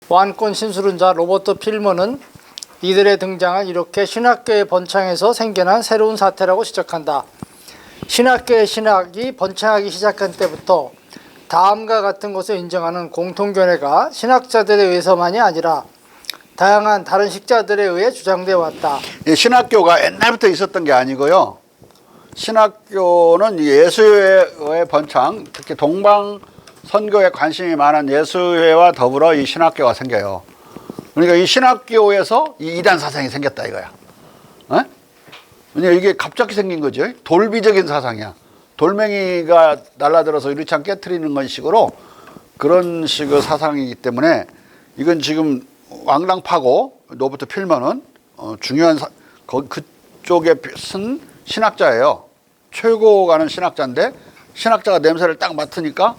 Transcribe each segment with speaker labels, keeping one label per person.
Speaker 1: 완권 신술은자 로버트 필머는 이들의 등장을 이렇게 신학계의 번창에서 생겨난 새로운 사태라고 지적한다. 신학계의 신학이 번창하기 시작한 때부터 다음과 같은 것을 인정하는 공통견해가 신학자들에 의해서만이 아니라 다양한 다른 식자들에 의해 주장되어 왔다.
Speaker 2: 신학교가 옛날부터 있었던 게 아니고요. 신학교는 예수회의 번창, 특히 동방 선교에 관심이 많은 예수회와 더불어 이 신학교가 생겨요. 그러니까 이 신학교에서 이 이단 사상이 생겼다 이거야. 왜냐면 이게 갑자기 생긴 거죠. 돌비적인 사상이야. 돌멩이가 날아들어서 유리창 깨트리는 건 식으로 그런 식의 사상이기 때문에 이건 지금 왕랑파고 로버트 필머는 중요한 그쪽에 쓴 신학자예요. 최고 가는 신학자인데 신학자가 냄새를 딱 맡으니까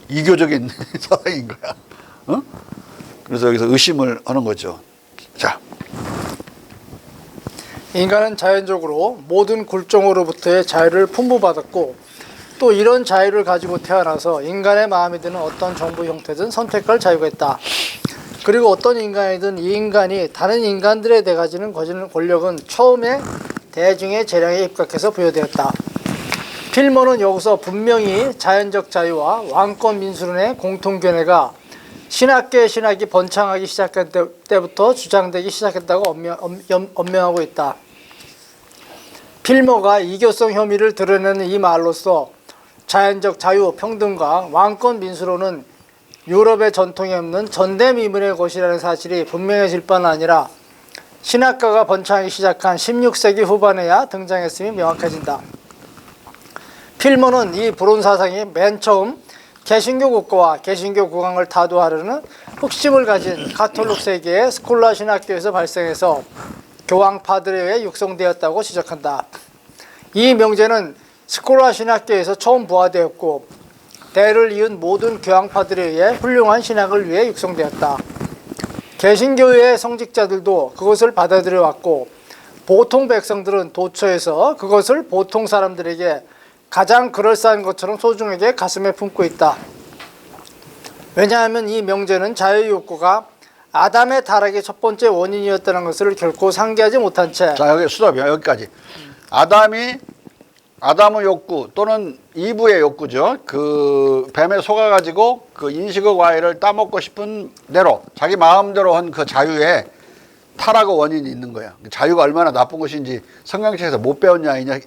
Speaker 2: 이교적인 사상인 거야. 그래서 여기서 의심을 하는 거죠. 자,
Speaker 1: 인간은 자연적으로 모든 굴종으로부터의 자유를 풍부받았고 또 이런 자유를 가지고 태어나서 인간의 마음에 드는 어떤 정보 형태든 선택할 자유가 있다. 그리고 어떤 인간이든 이 인간이 다른 인간들에 대해 가지는 권력은 처음에 대중의 재량에 입각해서 부여되었다. 필머는 여기서 분명히 자연적 자유와 왕권 민수론의 공통견해가 신학계의 신학이 번창하기 시작한 때부터 주장되기 시작했다고 언명하고 있다. 필머가 이교성 혐의를 드러내는 이 말로써 자연적 자유, 평등과 왕권 민수론은 유럽의 전통에 없는 전대미문의 것이라는 사실이 분명해질 뿐 아니라 신학가가 번창하기 시작한 16세기 후반에야 등장했음이 명확해진다. 필머는 이 불온 사상이 맨 처음 개신교 국가와 개신교 국왕을 타도하려는 흑심을 가진 가톨릭 세계의 스콜라 신학교에서 발생해서 교황파들에 의해 육성되었다고 지적한다. 이 명제는 스콜라 신학교에서 처음 부화되었고 대를 이은 모든 교황파들에 의해 훌륭한 신학을 위해 육성되었다. 개신교의 성직자들도 그것을 받아들여 왔고 보통 백성들은 도처에서 그것을 보통 사람들에게 가장 그럴싸한 것처럼 소중하게 가슴에 품고 있다. 왜냐하면 이 명제는 자유의 욕구가 아담의 타락의 첫 번째 원인이었다는 것을 결코 상기하지 못한 채.
Speaker 2: 자, 여기 수답이야. 여기까지. 아담의 욕구 또는 이브의 욕구죠. 그 뱀에 속아가지고 그 인식의 과일을 따먹고 싶은 대로 자기 마음대로 한 그 자유에 타락의 원인이 있는 거야. 자유가 얼마나 나쁜 것인지 성경책에서 못 배웠냐 아니냐.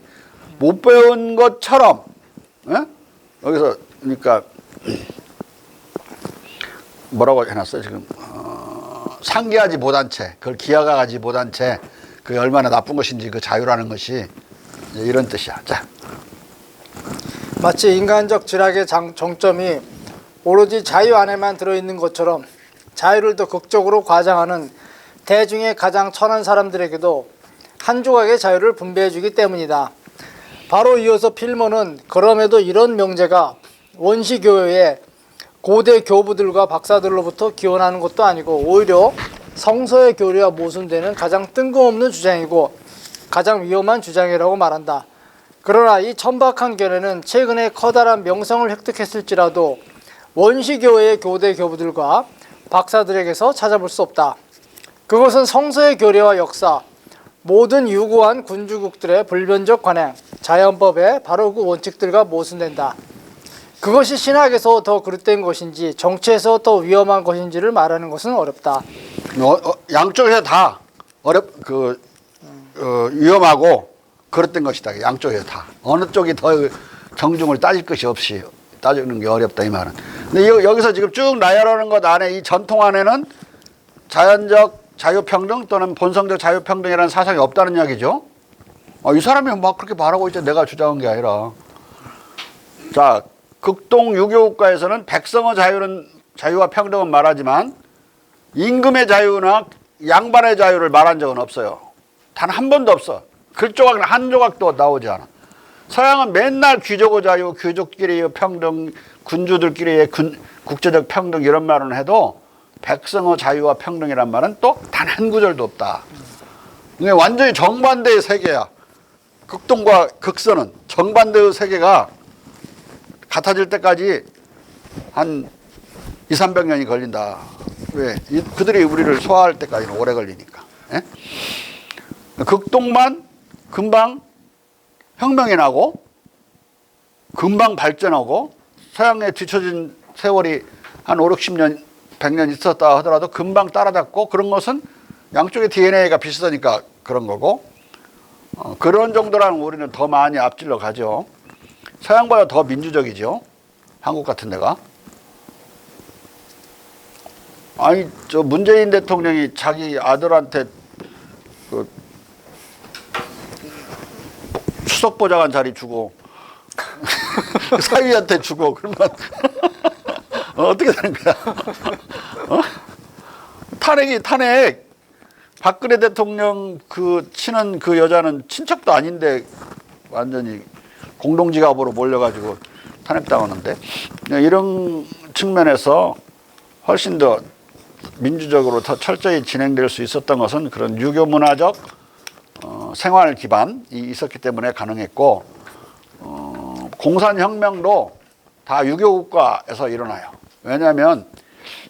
Speaker 2: 못 배운 것처럼 여기서 그러니까 뭐라고 해놨어요 지금 상기하지 못한 채 그걸 기억하지 못한 채 그게 얼마나 나쁜 것인지 그 자유라는 것이 이런 뜻이야. 자,
Speaker 1: 마치 인간적 지락의 정점이 오로지 자유 안에만 들어있는 것처럼 자유를 더 극적으로 과장하는 대중의 가장 천한 사람들에게도 한 조각의 자유를 분배해주기 때문이다. 바로 이어서 필머는 그럼에도 이런 명제가 원시교회의 고대 교부들과 박사들로부터 기원하는 것도 아니고 오히려 성서의 교리와 모순되는 가장 뜬금없는 주장이고 가장 위험한 주장이라고 말한다. 그러나 이 천박한 견해는 최근에 커다란 명성을 획득했을지라도 원시교회의 고대 교부들과 박사들에게서 찾아볼 수 없다. 그것은 성서의 교리와 역사, 모든 유구한 군주국들의 불변적 관행, 자연법의 바로 그 원칙들과 모순된다. 그것이 신학에서 더 그릇된 것인지 정치에서 더 위험한 것인지를 말하는 것은 어렵다.
Speaker 2: 양쪽에서 다 위험하고 그릇된 것이다. 양쪽에서 다. 어느 쪽이 더 정중을 따질 것이 없이 따지는 게 어렵다 이 말은. 근데 여기서 지금 쭉 나열하는 것 안에 이 전통 안에는 자연적 자유평등 또는 본성적 자유평등이라는 사상이 없다는 이야기죠. 이 사람이 막 그렇게 말하고 있지 내가 주장한 게 아니라. 자, 극동 유교국가에서는 백성의 자유와 평등은 말하지만 임금의 자유나 양반의 자유를 말한 적은 없어요. 단 한 번도 없어. 글조각 한 조각도 나오지 않아. 서양은 맨날 귀족의 자유, 귀족끼리의 평등, 군주들끼리의 국제적 평등 이런 말은 해도 백성의 자유와 평등이란 말은 또 단 한 구절도 없다. 이게 완전히 정반대의 세계야. 극동과 극선은 정반대의 세계가 같아질 때까지 한 200~300년이 걸린다. 왜? 그들이 우리를 소화할 때까지는 오래 걸리니까. 예? 극동만 금방 혁명이 나고 금방 발전하고 서양에 뒤처진 세월이 한 5, 60년, 100년 있었다 하더라도 금방 따라잡고 그런 것은 양쪽의 DNA가 비슷하니까 그런 거고 그런 정도라면 우리는 더 많이 앞질러 가죠. 서양보다 더 민주적이죠. 한국 같은 데가. 아니 저 문재인 대통령이 자기 아들한테 그 수석보좌관 자리 주고 사위한테 주고 그러면 어떻게 되는 거야? 탄핵. 박근혜 대통령 그 친한 그 여자는 친척도 아닌데 완전히 공동지갑으로 몰려가지고 탄핵당하는데 이런 측면에서 훨씬 더 민주적으로 더 철저히 진행될 수 있었던 것은 그런 유교 문화적 생활 기반이 있었기 때문에 가능했고 공산혁명도 다 유교 국가에서 일어나요. 왜냐하면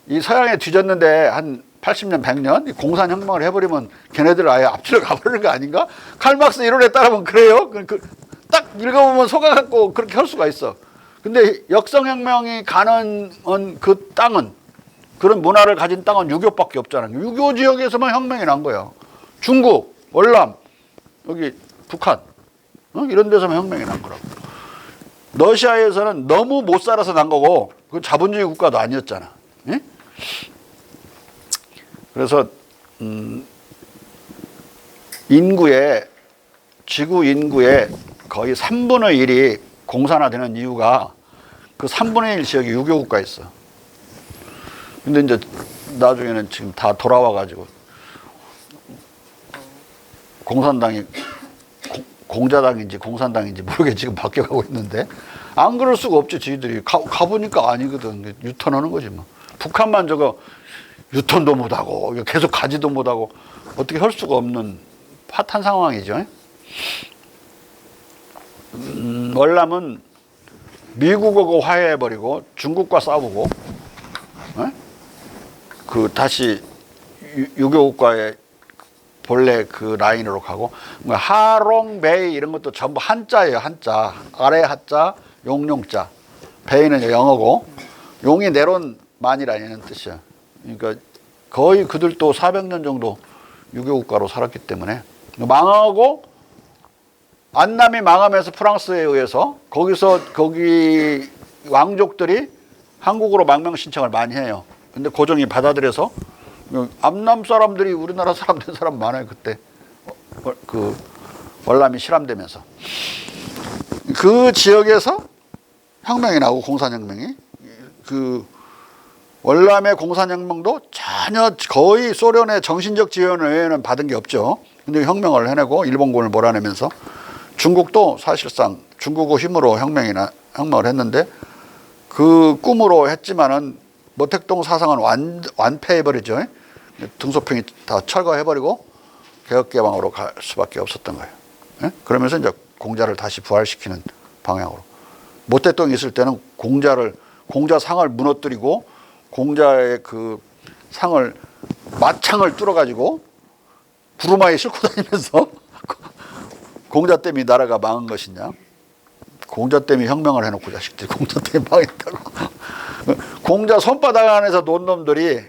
Speaker 2: 이 서양에 뒤졌는데 한 80년, 100년 공산혁명을 해버리면 걔네들 아예 앞질러 가버리는 거 아닌가? 칼막스 이론에 따르면 그래요. 딱 읽어보면 속아갖고 그렇게 할 수가 있어. 근데 역성혁명이 가능한 그 땅은 그런 문화를 가진 땅은 유교밖에 없잖아요. 유교 지역에서만 혁명이 난 거야. 중국, 월남, 여기 북한 이런 데서만 혁명이 난 거라고. 러시아에서는 너무 못 살아서 난 거고 그 자본주의 국가도 아니었잖아. 예? 그래서 지구 인구의 거의 3분의 1이 공산화되는 이유가 그 3분의 1 지역이 유교 국가에 있어. 근데 이제 나중에는 지금 다 돌아와가지고 공산당이 공자당인지 공산당인지 모르게 지금 바뀌어가고 있는데 안 그럴 수가 없지. 저희들이 가보니까 아니거든. 유턴하는 거지 뭐. 북한만 저거 유턴도 못하고 계속 가지도 못하고 어떻게 할 수가 없는 파탄 상황이죠. 월남은 미국하고 화해해버리고 중국과 싸우고 그 다시 유교국가의 본래 그 라인으로 가고 하롱베이 이런 것도 전부 한자예요. 한자. 아래 한자, 용용자. 베이는 영어고 용이 내론만이라는 뜻이야. 그러니까 거의 그들도 400년 정도 유교국가로 살았기 때문에 망하고 안남이 망하면서 프랑스에 의해서 거기 왕족들이 한국으로 망명 신청을 많이 해요. 근데 고종이 받아들여서 암남 사람들이 우리나라 사람 된 사람 많아요. 그때 그 월남이 실함되면서 그 지역에서 혁명이 나고 공산혁명이 그 월남의 공산혁명도 전혀 거의 소련의 정신적 지원 외에는 받은 게 없죠. 근데 혁명을 해내고 일본군을 몰아내면서 중국도 사실상 중국의 힘으로 혁명을 했는데 그 꿈으로 했지만은 모택동 사상은 완패해버리죠. 등소평이 다 철거해버리고 개혁개방으로 갈 수밖에 없었던 거예요. 예? 그러면서 이제 공자를 다시 부활시키는 방향으로. 모택동이 있을 때는 공자상을 무너뜨리고 공자의 그 상을 마창을 뚫어가지고 부르마에 싣고 다니면서 공자 때문에 나라가 망한 것이냐. 공자 때문에 혁명을 해놓고 자식들이 공자 때문에 망했다고. 공자 손바닥 안에서 논 놈들이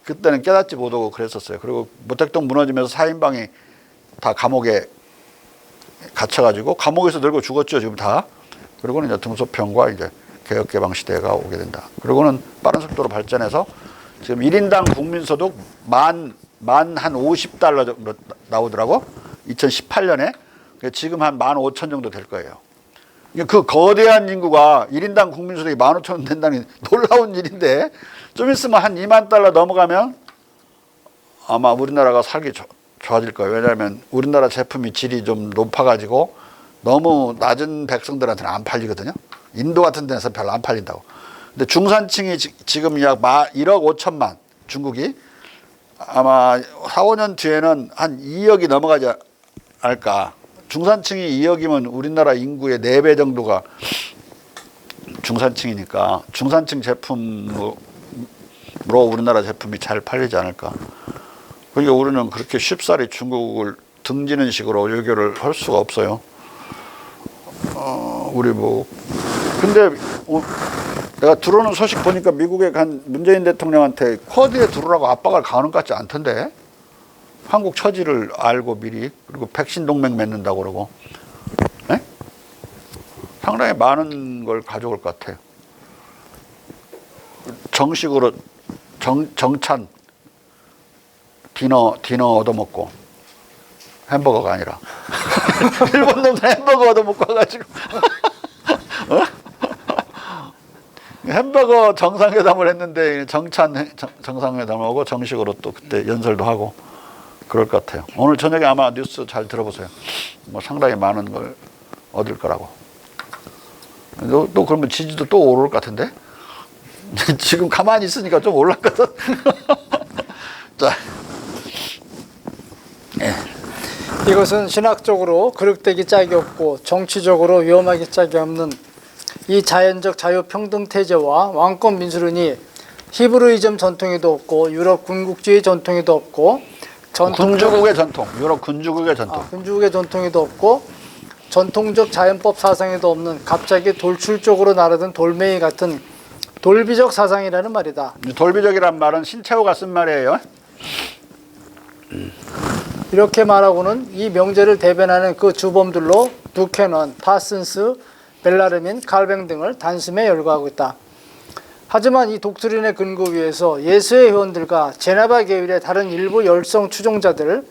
Speaker 2: 그때는 깨닫지 못하고 그랬었어요. 그리고 모택동 무너지면서 4인방이 다 감옥에 갇혀가지고 감옥에서 늙어 죽었죠, 지금 다. 그리고는 이제 등소평과 이제 개혁개방 시대가 오게 된다. 그리고는 빠른 속도로 발전해서 지금 1인당 국민소득 만 한 50달러 정도 나오더라고. 2018년에. 지금 한 15,000 정도 될 거예요. 그 거대한 인구가 1인당 국민소득이 15,000원 된다는 놀라운 일인데 좀 있으면 한 2만 달러 넘어가면 아마 우리나라가 살기 좋아질 거예요. 왜냐하면 우리나라 제품이 질이 좀 높아가지고 너무 낮은 백성들한테는 안 팔리거든요. 인도 같은 데서 별로 안 팔린다고. 근데 중산층이 지금 약 1억 5천만 중국이 아마 4, 5년 뒤에는 한 2억이 넘어가지 않을까. 중산층이 2억이면 우리나라 인구의 4배 정도가 중산층이니까 중산층 제품 우리나라 제품이 잘 팔리지 않을까. 그러니까 우리는 그렇게 쉽사리 중국을 등지는 식으로 외교를 할 수가 없어요. 우리 근데 내가 들어오는 소식 보니까 미국에 간 문재인 대통령한테 쿼드에 들어오라고 압박을 가하는 것 같지 않던데. 한국 처지를 알고 미리, 그리고 백신 동맹 맺는다고 그러고. 네? 상당히 많은 걸 가져올 것 같아요. 정식으로 정찬 디너 얻어먹고, 햄버거가 아니라 일본 놈들 햄버거 얻어먹고 와가지고 햄버거 정상회담을 했는데 정찬 정상회담을 하고 정식으로 또 그때 연설도 하고 그럴 것 같아요. 오늘 저녁에 아마 뉴스 잘 들어보세요. 상당히 많은 걸 얻을 거라고. 또 그러면 지지도 또 오를 것 같은데? 지금 가만히 있으니까 좀 올랐거든. 자, 예.
Speaker 1: 이것은 신학적으로 그릇되기 짝이 없고 정치적으로 위험하기 짝이 없는 이 자연적 자유평등태제와 왕권 민주론이 히브리이즘 전통에도 없고 유럽 군국주의 전통에도 없고
Speaker 2: 군주국의 전통, 유럽 군주국의 전통.
Speaker 1: 군주국의 전통에도 없고 전통적 자연법 사상에도 없는 갑자기 돌출적으로 날아든 돌멩이 같은 돌비적 사상이라는 말이다.
Speaker 2: 돌비적이란 말은 신채호가 쓴 말이에요.
Speaker 1: 이렇게 말하고는 이 명제를 대변하는 그 주범들로 부캐넌, 파슨스, 벨라르민, 칼뱅 등을 단숨에 열거하고 있다. 하지만 이 독트린의 근거 위에서 예수의 회원들과 제나바 계율의 다른 일부 열성 추종자들은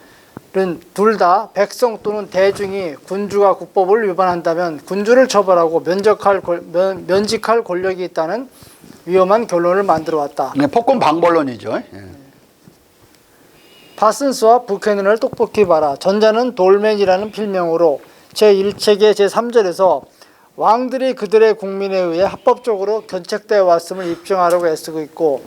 Speaker 1: 둘 다 백성 또는 대중이 군주가 국법을 위반한다면 군주를 처벌하고 면직할 권력이 있다는 위험한 결론을 만들어 왔다.
Speaker 2: 네, 폭군 방벌론이죠. 예.
Speaker 1: 파슨스와 부캐넌을 똑똑히 봐라. 전자는 돌맨이라는 필명으로 제1책의 제3절에서 왕들이 그들의 국민에 의해 합법적으로 견책되어 왔음을 입증하려고 애쓰고 있고,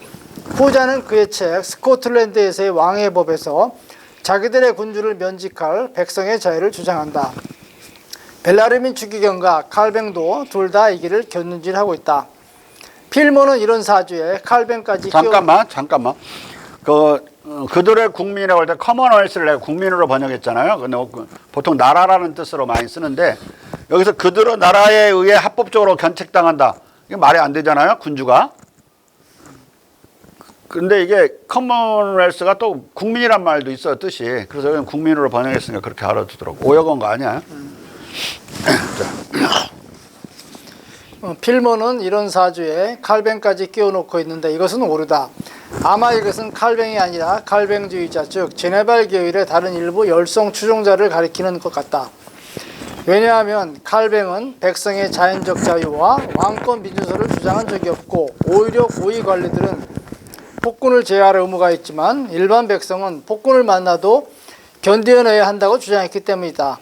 Speaker 1: 후자는 그의 책 스코틀랜드에서의 왕의 법에서 자기들의 군주를 면직할 백성의 자유를 주장한다. 벨라르민 추기경과 칼뱅도 둘 다 이 길을 견눈질하고 있다. 필모는 이런 사주에 칼뱅까지
Speaker 2: 잠깐만. 그들의 국민이라고 할 때 커먼웰스를 내가 국민으로 번역했잖아요. 근데 보통 나라라는 뜻으로 많이 쓰는데 여기서 그들의 나라에 의해 합법적으로 견책당한다. 이게 말이 안 되잖아요. 군주가. 근데 이게 커먼웰스가 또 국민이란 말도 있어요. 뜻이. 그래서 여기는 국민으로 번역했으니까 그렇게 알아두더라고. 오역한 거 아니야?
Speaker 1: 필모는 이런 사주에 칼뱅까지 끼워놓고 있는데 이것은 오르다. 아마 이것은 칼뱅이 아니라 칼뱅주의자, 즉 제네발 계율의 다른 일부 열성 추종자를 가리키는 것 같다. 왜냐하면 칼뱅은 백성의 자연적 자유와 왕권 민주소를 주장한 적이 없고, 오히려 고위 관리들은 폭군을 제어할 의무가 있지만 일반 백성은 폭군을 만나도 견뎌내야 한다고 주장했기 때문이다.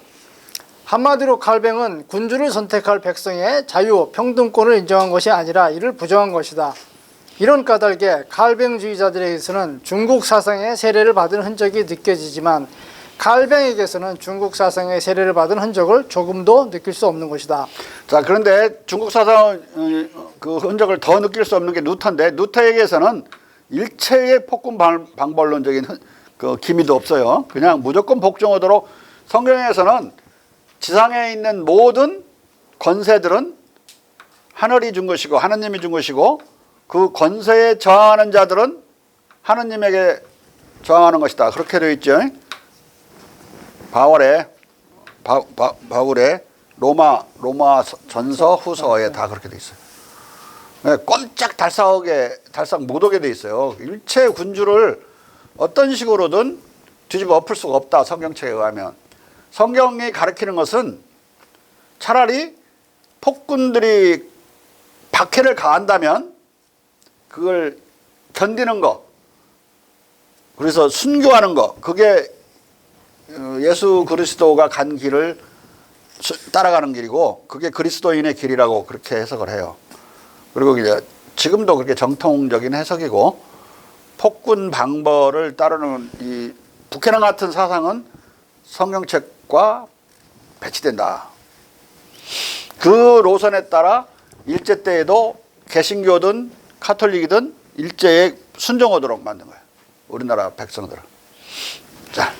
Speaker 1: 한마디로 칼뱅은 군주를 선택할 백성의 자유, 평등권을 인정한 것이 아니라 이를 부정한 것이다. 이런 까닭에 칼뱅주의자들에게서는 중국 사상의 세례를 받은 흔적이 느껴지지만 칼뱅에게서는 중국 사상의 세례를 받은 흔적을 조금도 느낄 수 없는 것이다.
Speaker 2: 자, 그런데 중국 사상 그 흔적을 더 느낄 수 없는 게 누타인데, 누타에게서는 일체의 폭군 방벌론적인 그 기미도 없어요. 그냥 무조건 복종하도록. 성경에서는 지상에 있는 모든 권세들은 하늘이 준 것이고 하느님이 준 것이고, 그 권세에 저항하는 자들은 하느님에게 저항하는 것이다. 그렇게 되어 있죠. 바울의 로마 전서 후서에 다 그렇게 되어 있어요. 꼼짝 달싹 못 오게 돼 있어요. 일체 군주를 어떤 식으로든 뒤집어 엎을 수가 없다. 성경책에 의하면. 성경이 가르치는 것은 차라리 폭군들이 박해를 가한다면 그걸 견디는 거, 그래서 순교하는 거, 그게 예수 그리스도가 간 길을 따라가는 길이고, 그게 그리스도인의 길이라고 그렇게 해석을 해요. 그리고 이제 지금도 그렇게 정통적인 해석이고, 폭군 방벌을 따르는 이 부캐넌 같은 사상은 성경책과 배치된다. 그 노선에 따라 일제 때에도 개신교든 카톨릭이든 일제에 순종하도록 만든 거예요. 우리나라 백성들은. 자,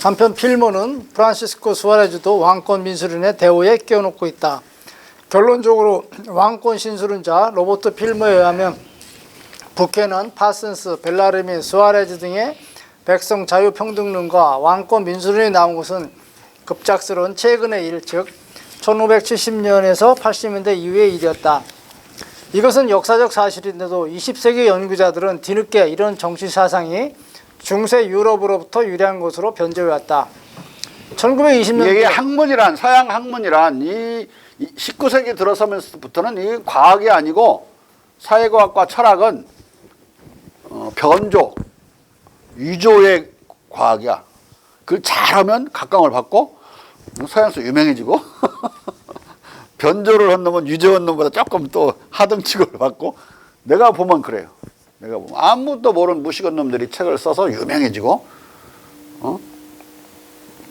Speaker 1: 한편 필모는 프란시스코 수아레즈도 왕권 민수론의 대우에 끼워놓고 있다. 결론적으로 왕권 신수론자 로버트 필모에 의하면 부캐넌, 파슨스, 벨라르민, 수아레즈 등의 백성 자유평등론과 왕권 민수론이 나온 것은 급작스러운 최근의 일, 즉 1570년에서 80년대 이후의 일이었다. 이것은 역사적 사실인데도 20세기 연구자들은 뒤늦게 이런 정치 사상이 중세 유럽으로부터 유래한 것으로 변제해왔다. 1920년대
Speaker 2: 이게 학문이란, 서양 학문이란 이 19세기 들어서면서부터는 이 과학이 아니고 사회과학과 철학은 변조, 위조의 과학이야. 그걸 잘하면 각광을 받고 서양에서 유명해지고 변조를 한 놈은 위조한 놈보다 조금 또 하등 취급을 받고, 내가 보면 그래요. 내가 보면 아무도 모르는 무식한 놈들이 책을 써서 유명해지고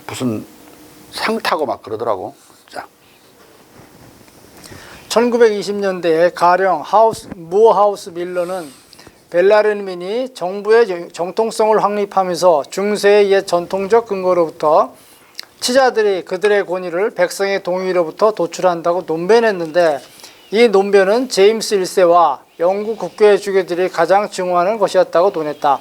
Speaker 2: 무슨 상 타고 막 그러더라고. 자,
Speaker 1: 1920년대에 가령 무어하우스 밀러는 벨라르민이 정부의 정통성을 확립하면서 중세의 옛 전통적 근거로부터 치자들이 그들의 권위를 백성의 동의로부터 도출한다고 논변했는데, 이 논변은 제임스 1세와 영국 국교의 주교들이 가장 증오하는 것이었다고 논했다.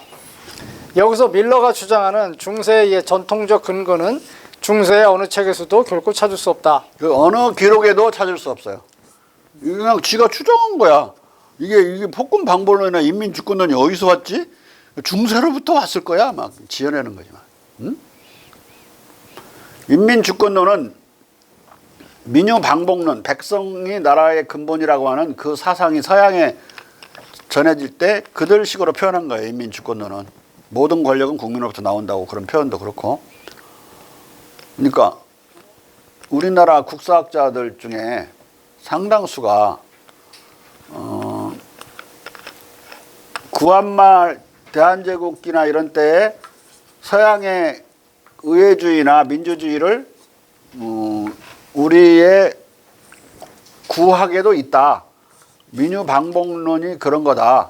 Speaker 1: 여기서 밀러가 주장하는 중세의 옛 전통적 근거는 중세의 어느 책에서도 결코 찾을 수 없다.
Speaker 2: 그 어느 기록에도 찾을 수 없어요. 이거 그냥 지가 추정한 거야. 이게 폭군 방법론이나 인민주권론이 어디서 왔지? 중세로부터 왔을 거야. 막 지어내는 거지만. 응? 인민주권론은 민유방복론, 백성이 나라의 근본이라고 하는 그 사상이 서양에 전해질 때 그들 식으로 표현한 거예요. 인민주권론은 모든 권력은 국민으로부터 나온다고, 그런 표현도 그렇고. 그러니까 우리나라 국사학자들 중에 상당수가 구한말 대한제국기나 이런 때에 서양의 의회주의나 민주주의를 우리의 구학에도 있다. 민유방복론이 그런 거다.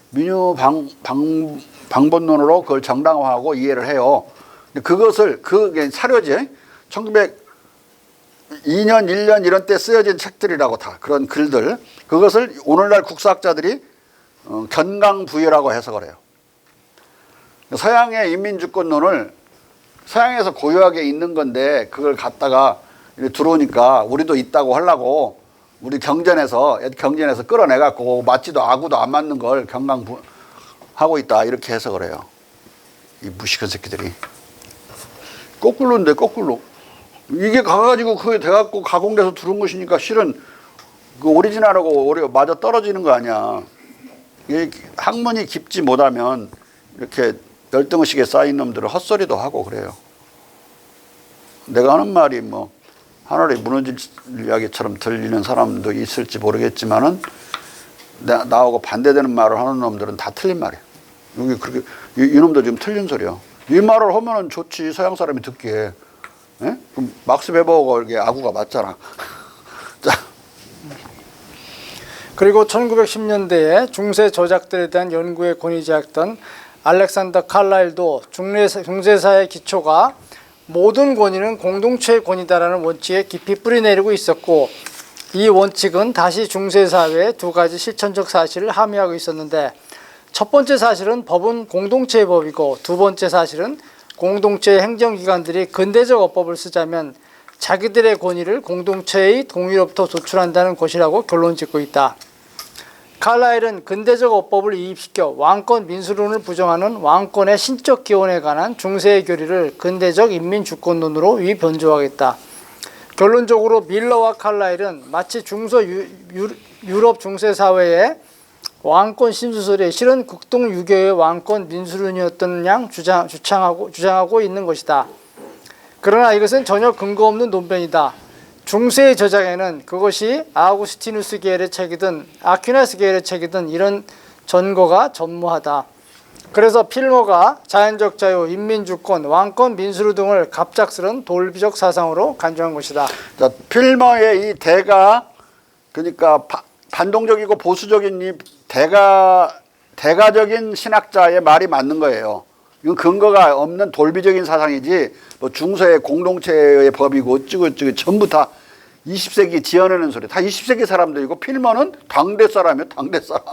Speaker 2: 민유방법론으로 그걸 정당화하고 이해를 해요. 그것을, 그게 사료지. 1902년, 1년 이런 때 쓰여진 책들이라고, 다 그런 글들. 그것을 오늘날 국사학자들이 견강부유라고 해석을 해요. 서양의 인민주권론을 서양에서 고유하게 있는 건데 그걸 갖다가 들어오니까 우리도 있다고 하려고 우리 경전에서 끌어내갖고 맞지도 아구도 안 맞는 걸 견강하고 있다, 이렇게 해석을 해요. 이 무식한 새끼들이. 거꾸로인데 거꾸로. 이게 가가지고 그게 돼갖고 가공돼서 들어온 것이니까 실은 그 오리지널하고 오히려 맞아 떨어지는 거 아니야. 이게 학문이 깊지 못하면 이렇게 열등의식에 쌓인 놈들은 헛소리도 하고 그래요. 내가 하는 말이 뭐 하늘이 무너질 이야기처럼 들리는 사람도 있을지 모르겠지만은 나하고 반대되는 말을 하는 놈들은 다 틀린 말이에요. 여기 그렇게 이놈도 지금 틀린 소리야. 이 말을 하면은 좋지, 서양 사람이 듣기에. 예? 그럼 막스 베버가 이게 아구가 맞잖아. 자.
Speaker 1: 그리고 1910년대에 중세 저작들에 대한 연구에 권위자였던 알렉산더 칼라일도 중세사의 기초가 모든 권위는 공동체의 권위다라는 원칙에 깊이 뿌리내리고 있었고, 이 원칙은 다시 중세사회의 두 가지 실천적 사실을 함의하고 있었는데, 첫 번째 사실은 법은 공동체의 법이고, 두 번째 사실은 공동체의 행정기관들이 근대적 어법을 쓰자면 자기들의 권위를 공동체의 동의로부터 도출한다는 것이라고 결론짓고 있다. 칼라일은 근대적 어법을 이입시켜 왕권 민수론을 부정하는 왕권의 신적 기원에 관한 중세의 교리를 근대적 인민주권론으로 위변조하겠다. 결론적으로 밀러와 칼라일은 마치 중서 유럽 중세 사회의 왕권 신수설이 실은 극동 유교의 왕권 민수론이었던 양 주장하고 있는 것이다. 그러나 이것은 전혀 근거 없는 논변이다. 중세의 저작에는 그것이 아우구스티누스 계열의 책이든 아퀴나스 계열의 책이든 이런 전거가 전무하다. 그래서 필모가 자연적 자유, 인민주권, 왕권, 민수로 등을 갑작스런 돌비적 사상으로 간주한 것이다.
Speaker 2: 자, 필모의 이 대가, 그러니까 반동적이고 보수적인 이 대가적인 신학자의 말이 맞는 거예요. 이건 근거가 없는 돌비적인 사상이지 뭐 중세의 공동체의 법이고 어쩌고 전부 다 20세기 지어내는 소리. 다 20세기 사람들이고 필머는 당대 사람이에요. 당대 사람.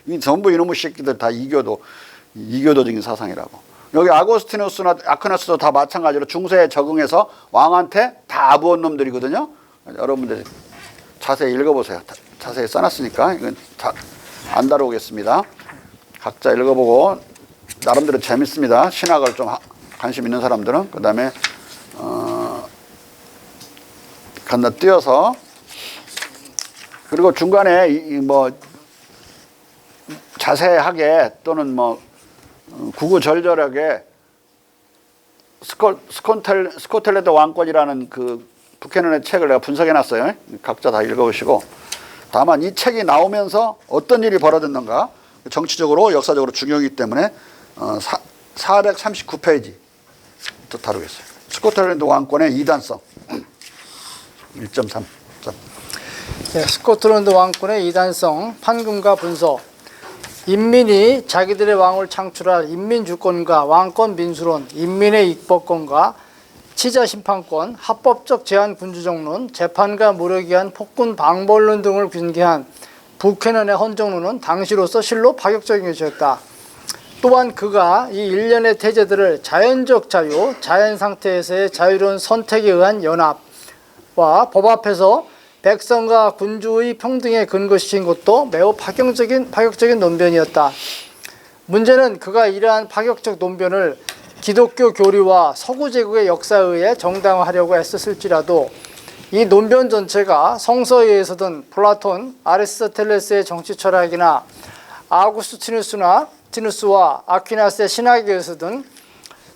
Speaker 2: 이 전부 이놈의 새끼들 다 이교도적인 사상이라고. 여기 아고스티누스나 아크나스도 다 마찬가지로 중세에 적응해서 왕한테 다 아부한 놈들이거든요. 여러분들 자세히 읽어보세요. 자세히 써놨으니까 이건 안 다루겠습니다. 각자 읽어보고 나름대로 재밌습니다. 신학을 좀 관심 있는 사람들은. 그 다음에 건너뛰어서 그리고 중간에 뭐 자세하게 또는 뭐 구구절절하게 스코틀랜드 왕권이라는 그 부캐넌의 책을 내가 분석해놨어요. 각자 다 읽어보시고 다만 이 책이 나오면서 어떤 일이 벌어졌는가 정치적으로 역사적으로 중요하기 때문에 439페이지 또 다루겠어요. 스코틀랜드 왕권의 이단성 1.3.
Speaker 1: 네, 스코틀랜드 왕권의 이단성, 판금과 분서. 인민이 자기들의 왕을 창출할 인민주권과 왕권 민수론, 인민의 입법권과 치자심판권, 합법적 제한 군주정론, 재판과 무력에 의한 폭군 방벌론 등을 군기한 부캐넌의 헌정론은 당시로서 실로 파격적인 것이었다. 또한 그가 이 일련의 태제들을 자연적 자유, 자연 상태에서의 자유로운 선택에 의한 연합과 법 앞에서 백성과 군주의 평등에 근거시킨 것도 매우 파격적인 논변이었다. 문제는 그가 이러한 파격적 논변을 기독교 교리와 서구 제국의 역사에 의해 정당화하려고 애썼을지라도 이 논변 전체가 성서에 의해서든 플라톤, 아리스토텔레스의 정치 철학이나 아우구스티누스와 아퀴나스의 신학에 의해서든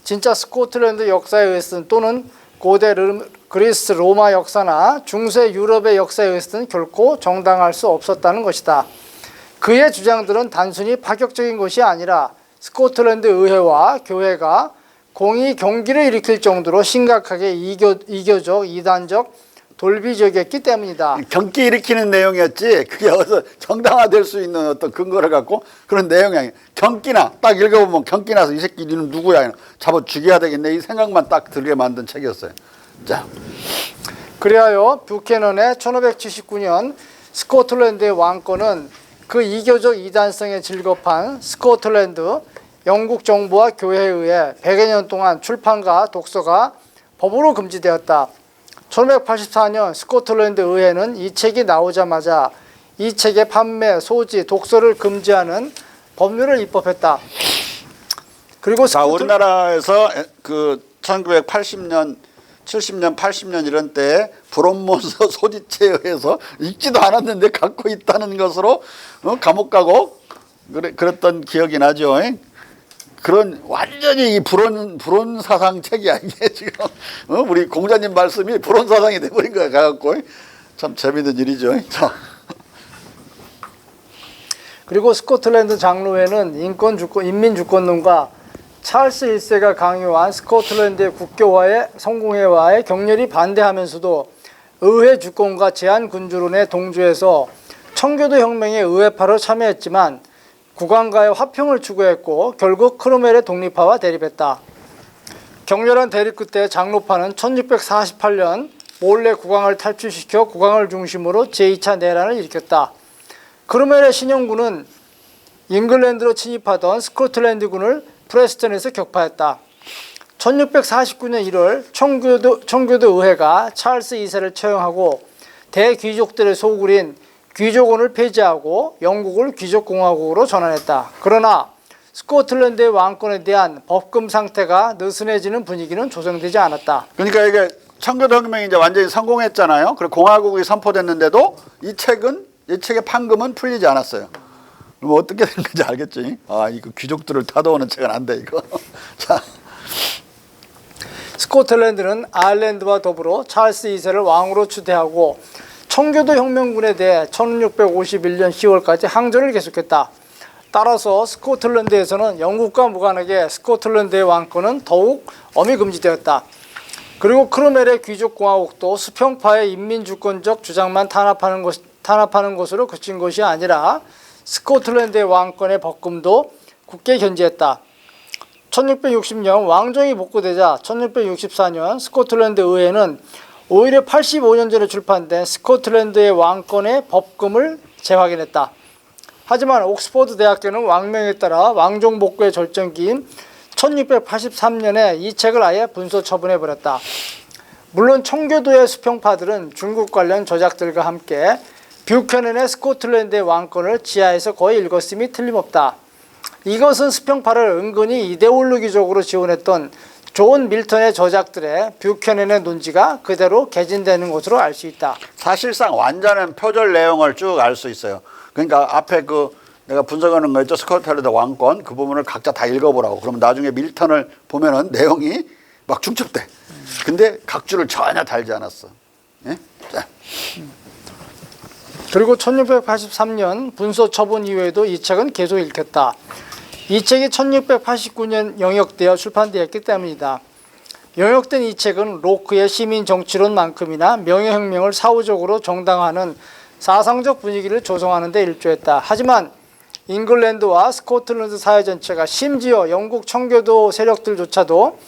Speaker 1: 진짜 스코틀랜드 역사에 의해서든 또는 고대 그리스 로마 역사나 중세 유럽의 역사에 의해서는 결코 정당할 수 없었다는 것이다. 그의 주장들은 단순히 파격적인 것이 아니라 스코틀랜드 의회와 교회가 공의 경기를 일으킬 정도로 심각하게 이교적, 이단적, 돌비적이었기 때문이다.
Speaker 2: 경기 일으키는 내용이었지 그게 어디서 정당화될 수 있는 어떤 근거를 갖고 그런 내용이 아니야. 경기나 딱 읽어보면 경기나서 이 새끼 니는 누구야 잡아 죽여야 되겠네 이 생각만 딱 들게 만든 책이었어요. 자,
Speaker 1: 그리하여 뷰캐넌의 1579년 스코틀랜드의 왕권은 그 이교적 이단성에 질겁한 스코틀랜드 영국 정부와 교회에 의해 100여 년 동안 출판과 독서가 법으로 금지되었다. 1584년 스코틀랜드 의회는 이 책이 나오자마자 이 책의 판매, 소지, 독서를 금지하는 법률을 입법했다. 그리고
Speaker 2: 우리나라에서 그 1980년 70년, 80년 이런 때에 브론몬서 소지체에 의해서 읽지도 않았는데 갖고 있다는 것으로 감옥 가고 그랬던 기억이 나죠. 그런 완전히 이 불온 사상 책이야 이게 지금 우리 공자님 말씀이 불온 사상이 돼버린 거야 가갖고 참 재밌는 일이죠.
Speaker 1: 그리고 스코틀랜드 장로회는 인민주권론과 찰스 1세가 강요한 스코틀랜드의 국교화의 성공회와에 격렬히 반대하면서도 의회 주권과 제한 군주론에 동조해서 청교도 혁명의 의회파로 참여했지만 국왕과의 화평을 추구했고 결국 크로멜의 독립파와 대립했다. 격렬한 대립 끝에 장로파는 1648년 몰래 국왕을 탈출시켜 국왕을 중심으로 제2차 내란을 일으켰다. 크로멜의 신영군은 잉글랜드로 침입하던 스코틀랜드군을 프레스턴에서 격파했다. 1649년 1월 청교도 의회가 찰스 2세를 처형하고 대귀족들의 소굴인 귀족원을 폐지하고 영국을 귀족공화국으로 전환했다. 그러나 스코틀랜드의 왕권에 대한 법금 상태가 느슨해지는 분위기는 조성되지 않았다.
Speaker 2: 그러니까 이게 청교도 혁명이 이제 완전히 성공했잖아요. 그리고 공화국이 선포됐는데도 이 책의 판금은 풀리지 않았어요. 그럼 어떻게 된 건지 알겠지? 이거 귀족들을 타도하는 책은 안 돼, 이거. 자.
Speaker 1: 스코틀랜드는 아일랜드와 더불어 찰스 2세를 왕으로 추대하고 청교도 혁명군에 대해 1651년 10월까지 항전을 계속했다. 따라서 스코틀랜드에서는 영국과 무관하게 스코틀랜드의 왕권은 더욱 엄히 금지되었다. 그리고 크로멜의 귀족공화국도 수평파의 인민주권적 주장만 탄압하는 것으로 그친 것이 아니라 스코틀랜드의 왕권의 법금도 굳게 견지했다. 1660년 왕정이 복구되자 1664년 스코틀랜드 의회는 오히려 85년 전에 출판된 스코틀랜드의 왕권의 법금을 재확인했다. 하지만 옥스퍼드 대학교는 왕명에 따라 왕정 복구의 절정기인 1683년에 이 책을 아예 분소 처분해버렸다. 물론 청교도의 수평파들은 중국 관련 저작들과 함께 뷰캐넌의 스코틀랜드의 왕권을 지하에서 거의 읽었음이 틀림없다. 이것은 수평파를 은근히 이데올로기적으로 지원했던 존 밀턴의 저작들의 뷰캐넌의 논지가 그대로 개진되는 것으로 알 수 있다.
Speaker 2: 사실상 완전한 표절 내용을 쭉 알 수 있어요. 그러니까 앞에 내가 분석하는 거 있죠. 스코틀랜드 왕권 그 부분을 각자 다 읽어보라고. 그러면 나중에 밀턴을 보면은 내용이 막 중첩돼. 근데 각주를 전혀 달지 않았어. 예? 자.
Speaker 1: 그리고 1683년 분소 처분 이후에도 이 책은 계속 읽혔다. 이 책이 1689년 영역되어 출판되었기 때문이다. 영역된 이 책은 로크의 시민 정치론만큼이나 명예혁명을 사후적으로 정당화하는 사상적 분위기를 조성하는 데 일조했다. 하지만 잉글랜드와 스코틀랜드 사회 전체가 심지어 영국 청교도 세력들조차도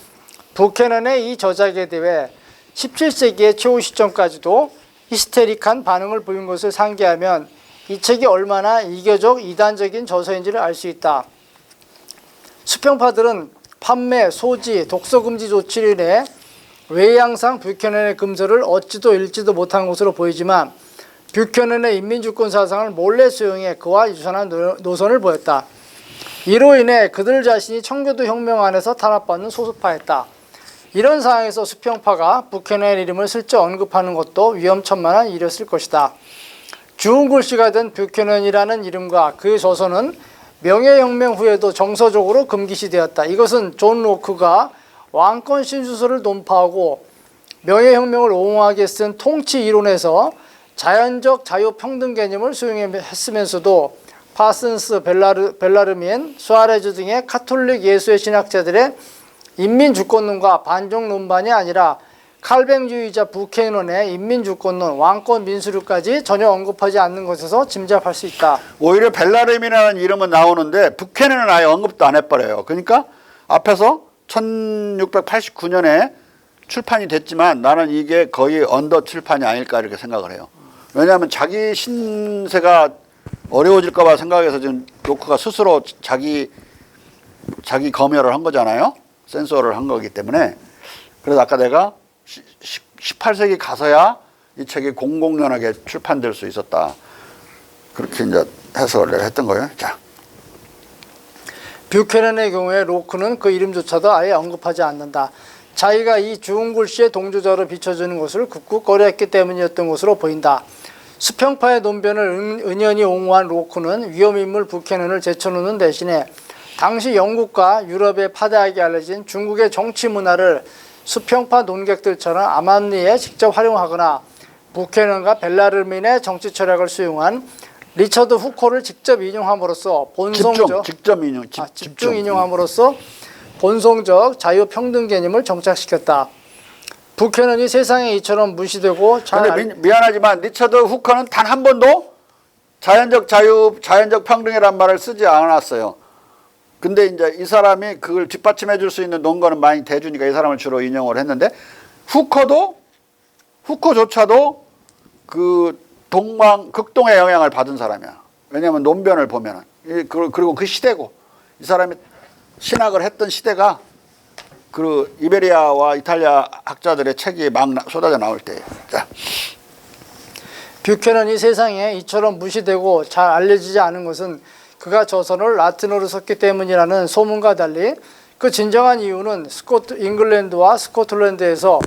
Speaker 1: 부캐넌의 이 저작에 대해 17세기의 최후 시점까지도 히스테릭한 반응을 보인 것을 상기하면 이 책이 얼마나 이교적 이단적인 저서인지를 알 수 있다. 수평파들은 판매, 소지, 독서 금지 조치를 인해 외양상 뷰캐넌의 금서를 얻지도 읽지도 못한 것으로 보이지만 뷰캐넌의 인민주권 사상을 몰래 수용해 그와 유사한 노선을 보였다. 이로 인해 그들 자신이 청교도 혁명 안에서 탄압받는 소수파였다. 이런 상황에서 수평파가 뷰캐넌의 이름을 슬쩍 언급하는 것도 위험천만한 일이었을 것이다. 주운 글씨가 된 뷰캐넌이라는 이름과 그 저서는 명예혁명 후에도 정서적으로 금기시되었다. 이것은 존 로크가 왕권 신수설을 논파하고 명예혁명을 옹호하게 쓴 통치 이론에서 자연적 자유평등 개념을 수용했으면서도 파슨스, 벨라르민, 수아레즈 등의 카톨릭 예수의 신학자들의 인민주권론과 반정 논반이 아니라 칼뱅주의자 부캐넌의 인민주권론, 왕권 민수류까지 전혀 언급하지 않는 것에서 짐작할 수 있다.
Speaker 2: 오히려 벨라름이라는 이름은 나오는데 부캐넌은 아예 언급도 안 해버려요. 그러니까 앞에서 1689년에 출판이 됐지만 나는 이게 거의 언더 출판이 아닐까 이렇게 생각을 해요. 왜냐하면 자기 신세가 어려워질까 봐 생각해서 지금 로크가 스스로 자기 검열을 한 거잖아요. 센서를 한 거기 때문에. 그래서 아까 내가 18세기 가서야 이 책이 공공연하게 출판될 수 있었다. 그렇게 이제 해석을 했던 거예요. 자.
Speaker 1: 뷰캐넌의 경우에 로크는 그 이름조차도 아예 언급하지 않는다. 자기가 이 주운 글씨의 동조자로 비춰지는 것을 굳고 꺼려했기 때문이었던 것으로 보인다. 수평파의 논변을 은연히 옹호한 로크는 위험인물 뷰캐넌을 제쳐놓는 대신에 당시 영국과 유럽에 파다하게 알려진 중국의 정치 문화를 수평파 논객들처럼 암암리에 직접 활용하거나 부캐넌과 벨라르민의 정치 철학을 수용한 리처드 후코를 직접 인용함으로써 집중 인용함으로써 본성적 자유평등 개념을 정착시켰다. 부캐넌이 세상에 이처럼 무시되고
Speaker 2: 근데 미안하지만 리처드 후커는 단 한 번도 자연적 자유, 자연적 평등이란 말을 쓰지 않았어요. 근데 이제 이 사람이 그걸 뒷받침해 줄 수 있는 논거는 많이 대주니까 이 사람을 주로 인용을 했는데 후커조차도 그 극동의 영향을 받은 사람이야. 왜냐하면 논변을 보면은 그리고 그 시대고 이 사람이 신학을 했던 시대가 그 이베리아와 이탈리아 학자들의 책이 막 쏟아져 나올 때예요. 자.
Speaker 1: 뷰캐넌이 세상에 이처럼 무시되고 잘 알려지지 않은 것은 그가 저서를 라틴어로 썼기 때문이라는 소문과 달리 그 진정한 이유는 잉글랜드와 스코틀랜드에서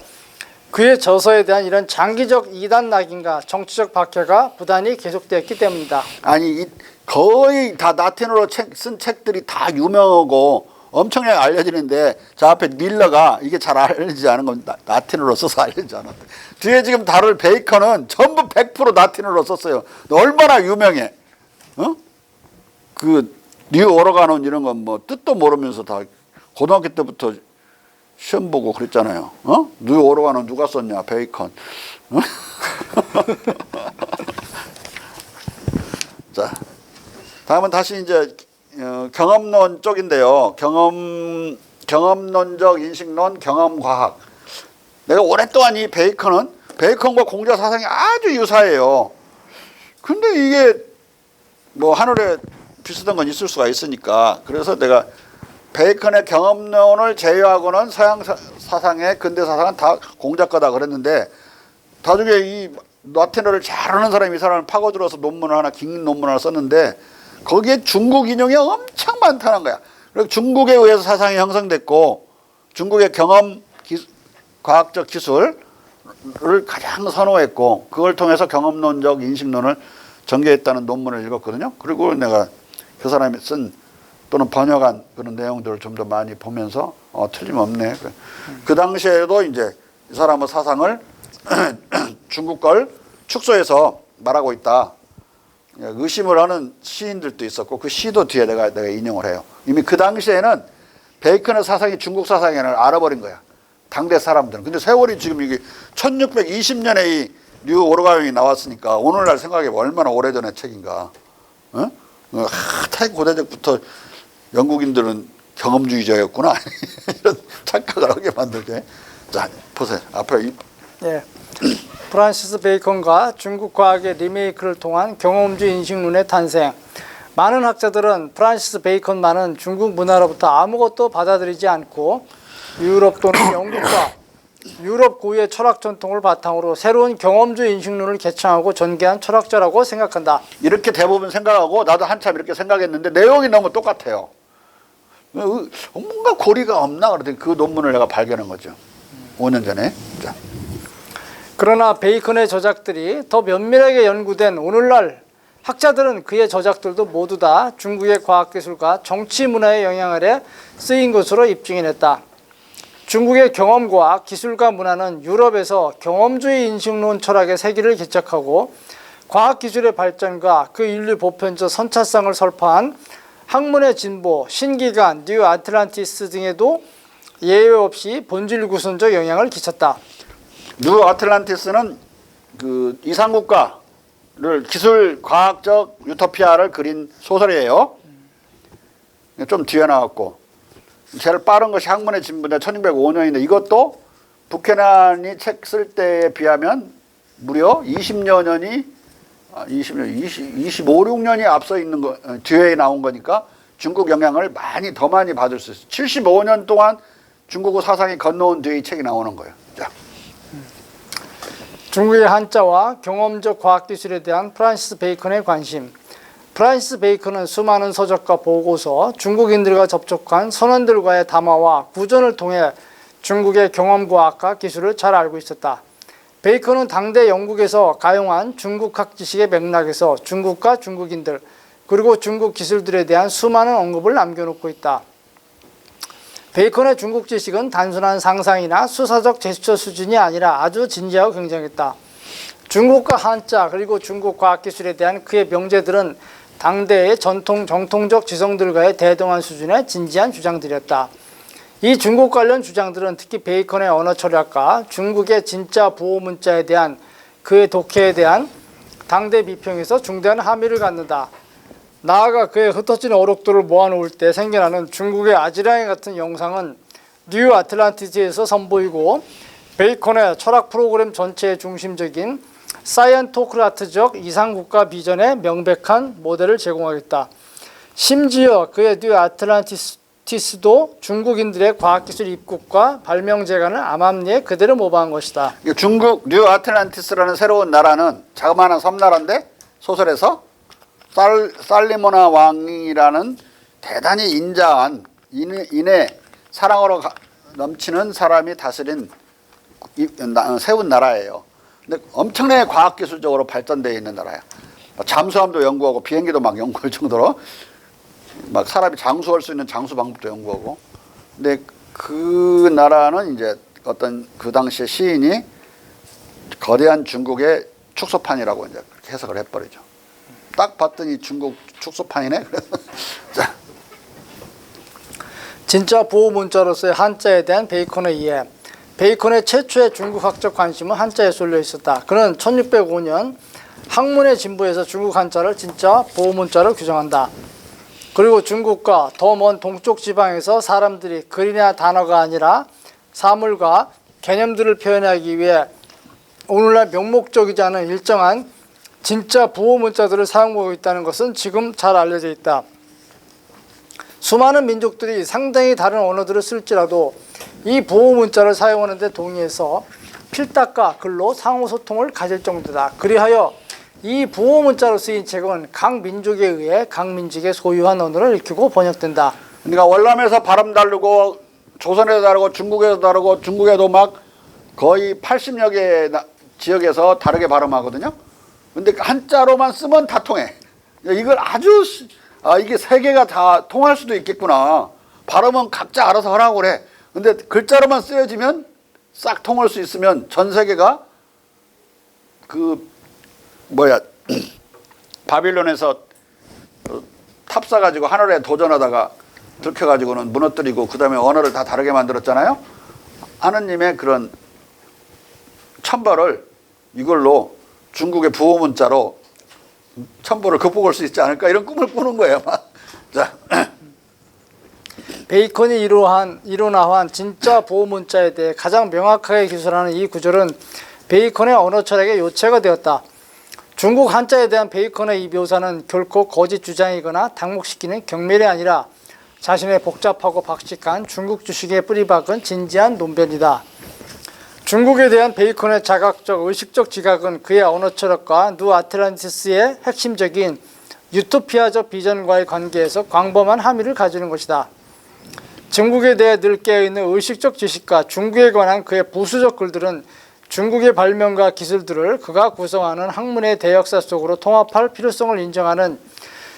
Speaker 1: 그의 저서에 대한 이런 장기적 이단 낙인과 정치적 박해가 부단히 계속되었기 때문이다.
Speaker 2: 아니 거의 다 라틴어로 쓴 책들이 다 유명하고 엄청나게 알려지는데 저 앞에 밀러가 이게 잘 알려지지 않은 건 라틴어로 써서 알려지지 않았대. 뒤에 지금 다룰 베이컨은 전부 100% 라틴어로 썼어요. 얼마나 유명해. 어? 그 뉴 오러가논 이런 건 뭐 뜻도 모르면서 다 고등학교 때부터 시험 보고 그랬잖아요. 어? 뉴 오러가논 누가 썼냐? 베이컨. 어? 자, 다음은 다시 이제 경험론 쪽인데요. 경험론적 인식론, 경험과학. 내가 오랫동안 이 베이컨과 공자 사상이 아주 유사해요. 근데 이게 뭐 하늘에 비슷한 건 있을 수가 있으니까 그래서 내가 베이컨의 경험론을 제외하고는 서양 사상의 근대 사상은 다 공자 거다 그랬는데 나중에 이 라틴어를 잘하는 사람이 이 사람을 파고들어서 논문을 하나 긴 논문을 하나 썼는데 거기에 중국 인용이 엄청 많다는 거야. 그리고 중국에 의해서 사상이 형성됐고 중국의 과학적 기술을 가장 선호했고 그걸 통해서 경험론적 인식론을 전개했다는 논문을 읽었거든요. 그리고 내가 그 사람이 쓴 또는 번역한 그런 내용들을 좀 더 많이 보면서 틀림없네. 그 당시에도 이제 이 사람의 사상을 중국 걸 축소해서 말하고 있다. 의심을 하는 시인들도 있었고 그 시도 뒤에 내가 인용을 해요. 이미 그 당시에는 베이컨의 사상이 중국 사상을 알아버린 거야. 당대 사람들은. 근데 세월이 지금 이게 1620년에 이 뉴 오르가용이 나왔으니까 오늘날 생각해보면 얼마나 오래전의 책인가. 어? 타이 고대적부터 영국인들은 경험주의자였구나. 이런 착각을 하게 만들게. 자, 보세요. 앞에
Speaker 1: 예. 프란시스 베이컨과 중국 과학의 리메이크를 통한 경험주의 인식론의 탄생. 많은 학자들은 프란시스 베이컨만은 중국 문화로부터 아무것도 받아들이지 않고 유럽 또는 영국과 유럽 고유의 철학 전통을 바탕으로 새로운 경험주의 인식론을 개창하고 전개한 철학자라고 생각한다.
Speaker 2: 이렇게 대부분 생각하고 나도 한참 이렇게 생각했는데 내용이 너무 똑같아요. 뭔가 고리가 없나 그랬더니 그 논문을 내가 발견한 거죠. 5년 전에. 자.
Speaker 1: 그러나 베이컨의 저작들이 더 면밀하게 연구된 오늘날 학자들은 그의 저작들도 모두 다 중국의 과학기술과 정치 문화의 영향 아래 쓰인 것으로 입증해냈다. 중국의 경험과 기술과 문화는 유럽에서 경험주의 인식론 철학의 세기를 개척하고 과학기술의 발전과 그 인류 보편적 선차성을 설파한 학문의 진보, 신기관, 뉴 아틀란티스 등에도 예외 없이 본질 구성적 영향을 끼쳤다.
Speaker 2: 뉴 아틀란티스는 그 이상국가를 기술 과학적 유토피아를 그린 소설이에요. 좀 뒤에 나왔고 제일 빠른 것이 학문의 진보인데 1605년인데 이것도 부케난이 책 쓸 때에 비하면 무려 25, 6년이 앞서 있는 거 뒤에 나온 거니까 중국 영향을 더 많이 받을 수 있어요. 75년 동안 중국어 사상이 건너온 뒤에 이 책이 나오는 거예요. 자.
Speaker 1: 중국의 한자와 경험적 과학기술에 대한 프란시스 베이컨의 관심. 프란시스 베이컨은 수많은 서적과 보고서, 중국인들과 접촉한 선원들과의 담화와 구전을 통해 중국의 경험과학과 기술을 잘 알고 있었다. 베이컨은 당대 영국에서 가용한 중국학 지식의 맥락에서 중국과 중국인들 그리고 중국 기술들에 대한 수많은 언급을 남겨놓고 있다. 베이컨의 중국 지식은 단순한 상상이나 수사적 제스처 수준이 아니라 아주 진지하고 굉장했다. 중국과 한자 그리고 중국 과학기술에 대한 그의 명제들은 당대의 정통적 지성들과의 대등한 수준의 진지한 주장들이었다. 이 중국 관련 주장들은 특히 베이컨의 언어 철학과 중국의 진짜 부호 문자에 대한 그의 독해에 대한 당대 비평에서 중대한 함의를 갖는다. 나아가 그의 흩어진 어록들을 모아놓을 때 생겨나는 중국의 아지랑이 같은 영상은 뉴 아틀란티스에서 선보이고 베이컨의 철학 프로그램 전체의 중심적인 사이언토크라트적 이상국가 비전의 명백한 모델을 제공하겠다. 심지어 그의 뉴 아틀란티스도 중국인들의 과학기술 입국과 발명재간을 암암리에 그대로 모방한 것이다.
Speaker 2: 중국 뉴 아틀란티스라는 새로운 나라는 자그마한 섬나라인데 소설에서 살리모나 왕이라는 대단히 인자한 인의 사랑으로 넘치는 사람이 다스린 세운 나라예요. 근데 엄청나게 과학기술적으로 발전되어 있는 나라야. 잠수함도 연구하고 비행기도 막 연구할 정도로 막 사람이 장수할 수 있는 장수 방법도 연구하고. 근데 그 나라는 이제 어떤 그 당시에 시인이 거대한 중국의 축소판이라고 이제 그렇게 해석을 해버리죠. 딱 봤더니 중국 축소판이네. 자.
Speaker 1: 진짜 부호 문자로서의 한자에 대한 베이컨의 이해. 베이컨의 최초의 중국학적 관심은 한자에 쏠려 있었다. 그는 1605년 학문의 진보에서 중국 한자를 진짜 보호문자로 규정한다. 그리고 중국과 더 먼 동쪽 지방에서 사람들이 글이나 단어가 아니라 사물과 개념들을 표현하기 위해 오늘날 명목적이지 않은 일정한 진짜 보호문자들을 사용하고 있다는 것은 지금 잘 알려져 있다. 수많은 민족들이 상당히 다른 언어들을 쓸지라도 이 보호문자를 사용하는 데 동의해서 필탁과 글로 상호소통을 가질 정도다. 그리하여 이 보호문자로 쓰인 책은 각 민족에 의해 각 민족의 소유한 언어를 익히고 번역된다.
Speaker 2: 그러니까 월남에서 발음 다르고 조선에도 다르고 중국에도 다르고 중국에도 막 거의 80여 개 지역에서 다르게 발음하거든요. 근데 한자로만 쓰면 다 통해. 이걸 아주 이게 세 개가 다 통할 수도 있겠구나. 발음은 각자 알아서 하라고 그래. 근데 글자로만 쓰여지면 싹 통할 수 있으면 전 세계가 바빌론에서 탑 쏴가지고 하늘에 도전하다가 들켜가지고는 무너뜨리고 그 다음에 언어를 다 다르게 만들었잖아요. 하느님의 그런 천벌을 이걸로 중국의 부호문자로 천벌을 극복할 수 있지 않을까 이런 꿈을 꾸는 거예요. 자,
Speaker 1: 베이컨이 이론화한 진짜 보호문자에 대해 가장 명확하게 기술하는 이 구절은 베이컨의 언어 철학의 요체가 되었다. 중국 한자에 대한 베이컨의 이 묘사는 결코 거짓 주장이거나 당혹시키는 경멸이 아니라 자신의 복잡하고 박식한 중국 주식에 뿌리박은 진지한 논변이다. 중국에 대한 베이컨의 자각적, 의식적 지각은 그의 언어 철학과 누 아틀란티스의 핵심적인 유토피아적 비전과의 관계에서 광범한 함의를 가지는 것이다. 중국에 대해 늘 깨어있는 의식적 지식과 중국에 관한 그의 부수적 글들은 중국의 발명과 기술들을 그가 구성하는 학문의 대역사 속으로 통합할 필요성을 인정하는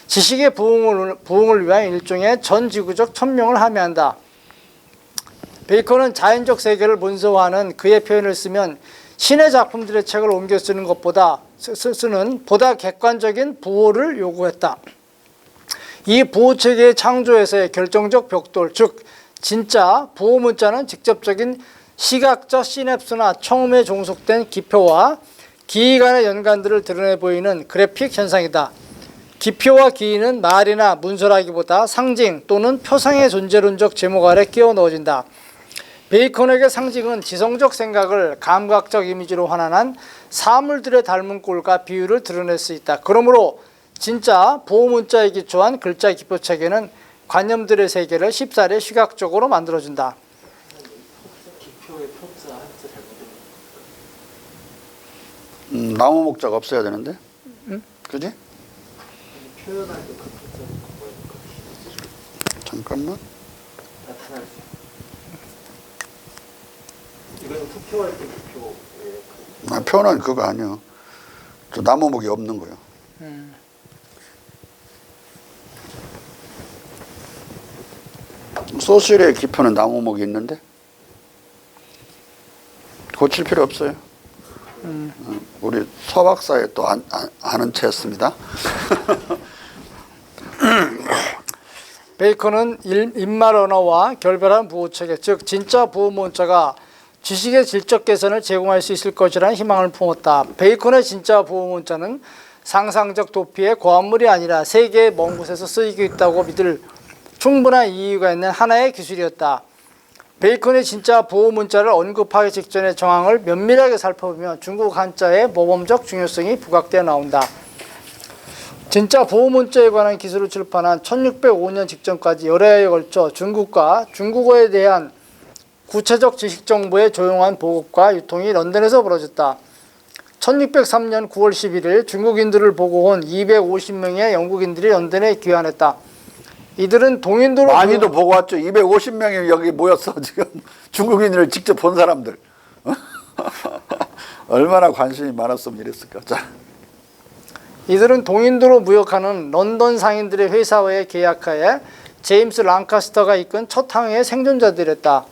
Speaker 1: 지식의 부흥을 위한 일종의 전지구적 천명을 함의한다. 베이컨은 자연적 세계를 문서화하는 그의 표현을 쓰면 신의 작품들의 책을 옮겨 쓰는 것보다 보다 객관적인 부호를 요구했다. 이 부호체계의 창조에서의 결정적 벽돌, 즉 진짜 부호문자는 직접적인 시각적 시냅스나 청음에 종속된 기표와 기이 간의 연관들을 드러내 보이는 그래픽 현상이다. 기표와 기이는 말이나 문서라기보다 상징 또는 표상의 존재론적 제목 아래 끼워 넣어진다. 베이컨에게 상징은 지성적 생각을 감각적 이미지로 환원한 사물들의 닮은 꼴과 비율을 드러낼 수 있다. 그러므로 진짜 보호문자에 기초한 글자 기표 체계는 관념들의 세계를 쉽사리 시각적으로 만들어준다.
Speaker 2: 나무 목자가 없어야 되는데, 그지? 잠깐만.
Speaker 1: 이거는 투표할 때 투표.
Speaker 2: 표는 그거 아니요. 저 나무목이 없는 거요. 소실의 기표는 나무목이 있는데 고칠 필요 없어요. 우리 서박사에 또 아는 채였습니다.
Speaker 1: 베이컨은 인말 언어와 결별한 부호체계, 즉 진짜 부호문자가 지식의 질적 개선을 제공할 수 있을 것이라는 희망을 품었다. 베이컨의 진짜 부호문자는 상상적 도피의 고한물이 아니라 세계의 먼 곳에서 쓰이고 있다고 믿을 충분한 이유가 있는 하나의 기술이었다. 베이컨의 진짜 보호문자를 언급하기 직전의 정황을 면밀하게 살펴보면 중국 한자의 모범적 중요성이 부각되어 나온다. 진짜 보호문자에 관한 기술을 출판한 1605년 직전까지 여러 해에 걸쳐 중국과 중국어에 대한 구체적 지식 정보의 조용한 보급과 유통이 런던에서 벌어졌다. 1603년 9월 11일 중국인들을 보고 온 250명의 영국인들이 런던에 귀환했다. 이들은 동인도로
Speaker 2: 많이도 보고 왔죠. 250명이 여기 모였어. 지금 중국인을 직접 본 사람들. 얼마나 관심이 많았으면 이랬을까. 자.
Speaker 1: 이들은 동인도로 무역하는 런던 상인들의 회사와의 계약하에 제임스 랑카스터가 이끈 첫 항해의 생존자들이었다.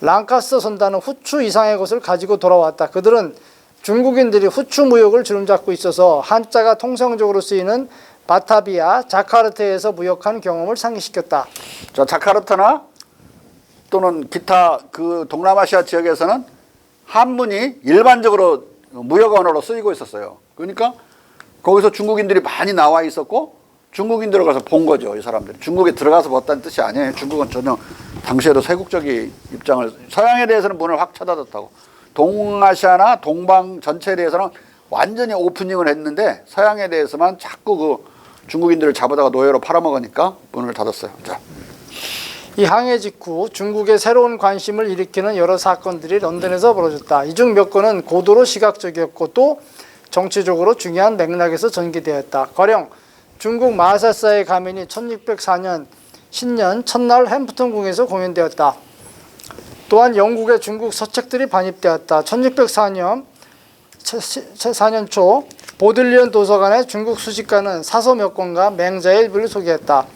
Speaker 1: 랑카스터 선단은 후추 이상의 것을 가지고 돌아왔다. 그들은 중국인들이 후추 무역을 주름잡고 있어서 한자가 통상적으로 쓰이는 바타비아, 자카르타에서 무역한 경험을 상기시켰다.
Speaker 2: 자, 자카르타나 또는 기타 그 동남아시아 지역에서는 한문이 일반적으로 무역 언어로 쓰이고 있었어요. 그러니까 거기서 중국인들이 많이 나와 있었고 중국인들 가서 본 거죠. 이 사람들이. 중국에 들어가서 봤다는 뜻이 아니에요. 중국은 전혀 당시에도 세국적인 입장을, 서양에 대해서는 문을 확 닫아뒀다고. 동아시아나 동방 전체에 대해서는 완전히 오프닝을 했는데 서양에 대해서만 자꾸 그 중국인들을 잡아다가 노예로 팔아먹으니까 문을 닫았어요. 자.
Speaker 1: 이 항해 직후 중국의 새로운 관심을 일으키는 여러 사건들이 런던에서 벌어졌다. 이 중 몇 건은 고도로 시각적이었고 또 정치적으로 중요한 맥락에서 전개되었다. 가령 중국 마사사의 가면이 1604년 신년 첫날 햄프턴궁에서 공연되었다. 또한 영국의 중국 서책들이 반입되었다. 1604년 초 보들리언 도서관의 중국 수집가는 사서 몇 권과 맹자의 일부를 소개했다.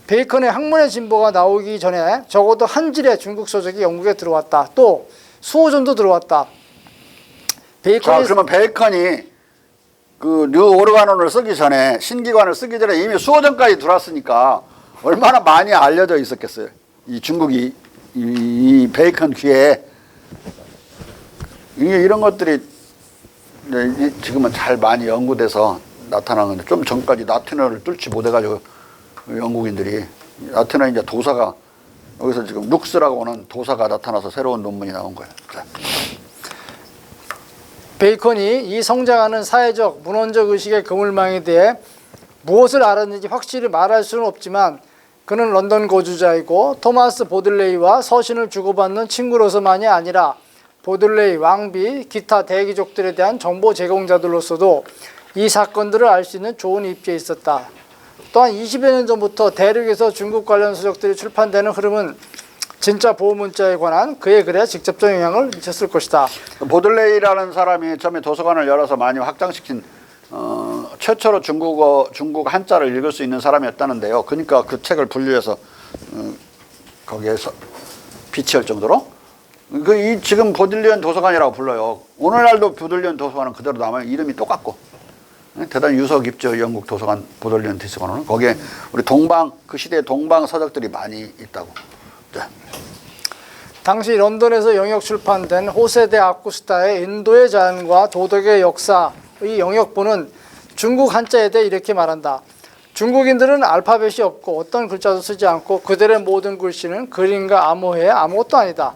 Speaker 1: 베이컨의 학문의 진보가 나오기 전에 적어도 한 질의 중국 서적이 영국에 들어왔다. 또 수호전도 들어왔다.
Speaker 2: 자, 그러면 베이컨이 그 뉴 오르가논을 쓰기 전에, 신기관을 쓰기 전에 이미 수호전까지 들어왔으니까 얼마나 많이 알려져 있었겠어요. 이 중국이 이 베이컨 귀에. 이런 것들이 지금은 잘 많이 연구돼서 나타난 건데, 좀 전까지 라틴어를 뚫지 못해가지고 영국인들이, 라틴어 이제 도사가, 여기서 지금 룩스라고 하는 도사가 나타나서 새로운 논문이 나온 거예요. 자.
Speaker 1: 베이컨이 이 성장하는 사회적, 문헌적 의식의 그물망에 대해 무엇을 알았는지 확실히 말할 수는 없지만 그는 런던 거주자이고 토마스 보들레이와 서신을 주고받는 친구로서만이 아니라 보들레이, 왕비, 기타 대귀족들에 대한 정보 제공자들로서도 이 사건들을 알 수 있는 좋은 입지에 있었다. 또한 20여 년 전부터 대륙에서 중국 관련 서적들이 출판되는 흐름은 진짜 보호문자에 관한 그의 글에 직접적 영향을 미쳤을 것이다.
Speaker 2: 보들레이라는 사람이 처음에 도서관을 열어서 많이 확장시킨 최초로 중국 한자를 읽을 수 있는 사람이었다는데요. 그러니까 그 책을 분류해서 거기에서 비치할 정도로 이 지금 보들리언 도서관이라고 불러요. 오늘날도 보들리언 도서관은 그대로 남아요. 이름이 똑같고 대단히 유서 깊죠. 영국 도서관 보들리언 도서관은 거기에 우리 그 시대의 동방 서적들이 많이 있다고. 네.
Speaker 1: 당시 런던에서 영역 출판된 호세 데 아쿠스타의 인도의 자연과 도덕의 역사의 영역본은 중국 한자에 대해 이렇게 말한다. 중국인들은 알파벳이 없고 어떤 글자도 쓰지 않고 그들의 모든 글씨는 그림과 암호해 아무것도 아니다.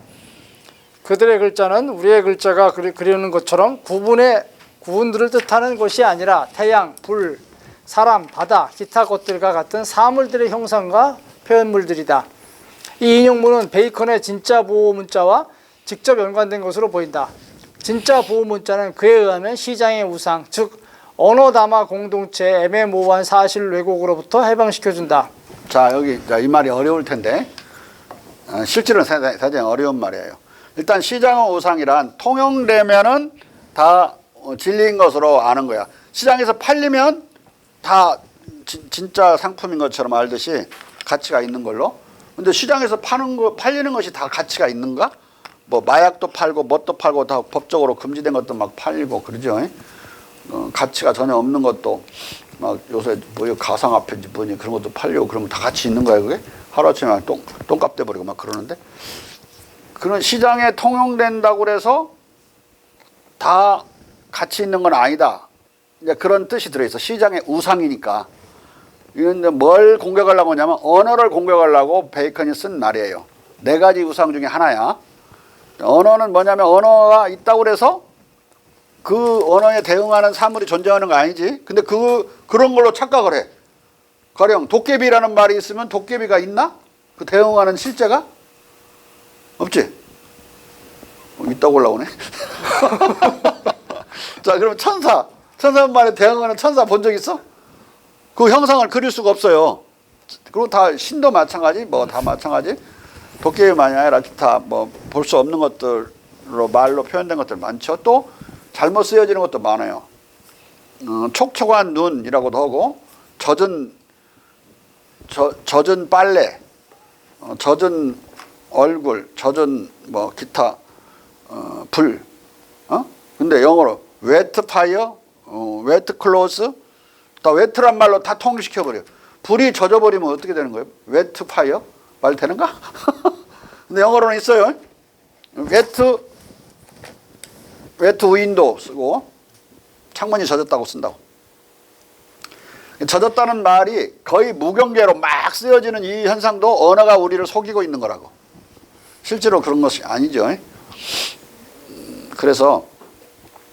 Speaker 1: 그들의 글자는 우리의 글자가 그리는 것처럼 구분들을 뜻하는 것이 아니라 태양, 불, 사람, 바다, 기타 것들과 같은 사물들의 형상과 표현물들이다. 이 인용문은 베이컨의 진짜 보호 문자와 직접 연관된 것으로 보인다. 진짜 보호 문자는 그에 의하면 시장의 우상, 즉 언어담화 공동체의 애매모호한 사실 왜곡으로부터 해방시켜준다.
Speaker 2: 자, 여기 이 말이 어려울 텐데 실제로는 굉장히 어려운 말이에요. 일단 시장의 우상이란 통용되면은 다 진리인 것으로 아는 거야. 시장에서 팔리면 다 진짜 상품인 것처럼 알듯이 가치가 있는 걸로. 근데 시장에서 팔리는 것이 다 가치가 있는가? 뭐 마약도 팔고 뭣도 팔고 다 법적으로 금지된 것도 막 팔리고 그러죠. 가치가 전혀 없는 것도 막 요새 뭐 가상화폐인지 뭐니 그런 것도 팔려고 그러면 다 가치 있는 거야 그게? 하루아침에 똥값 돼버리고 막 그러는데 그런 시장에 통용된다고 그래서 다 가치 있는 건 아니다. 이제 그런 뜻이 들어있어. 시장의 우상이니까. 이건 뭘 공격하려고 하냐면 언어를 공격하려고 베이컨이 쓴 말이에요. 4가지 우상 중에 하나야. 언어는 뭐냐면 언어가 있다고 그래서 그 언어에 대응하는 사물이 존재하는 거 아니지. 근데 그런 걸로 착각을 해. 가령 도깨비라는 말이 있으면 도깨비가 있나? 그 대응하는 실제가? 없지? 있다고 올라오네. 자, 그럼 천사 말에 대응하는 천사 본 적 있어? 그 형상을 그릴 수가 없어요. 그리고 다 신도 마찬가지, 뭐 다 마찬가지. 도깨비만이 아니라 기타 뭐 볼 수 없는 것들로 말로 표현된 것들 많죠. 또 잘못 쓰여지는 것도 많아요. 촉촉한 눈이라고도 하고 젖은 빨래, 젖은 얼굴, 젖은 뭐 기타 불. 근데 영어로 wet fire, wet clothes, 다 wet란 말로 다 통일시켜버려요. 불이 젖어버리면 어떻게 되는 거예요? wet fire? 말 되는가? 근데 영어로는 있어요. wet window 쓰고 창문이 젖었다고 쓴다고. 젖었다는 말이 거의 무경계로 막 쓰여지는 이 현상도 언어가 우리를 속이고 있는 거라고. 실제로 그런 것이 아니죠. 그래서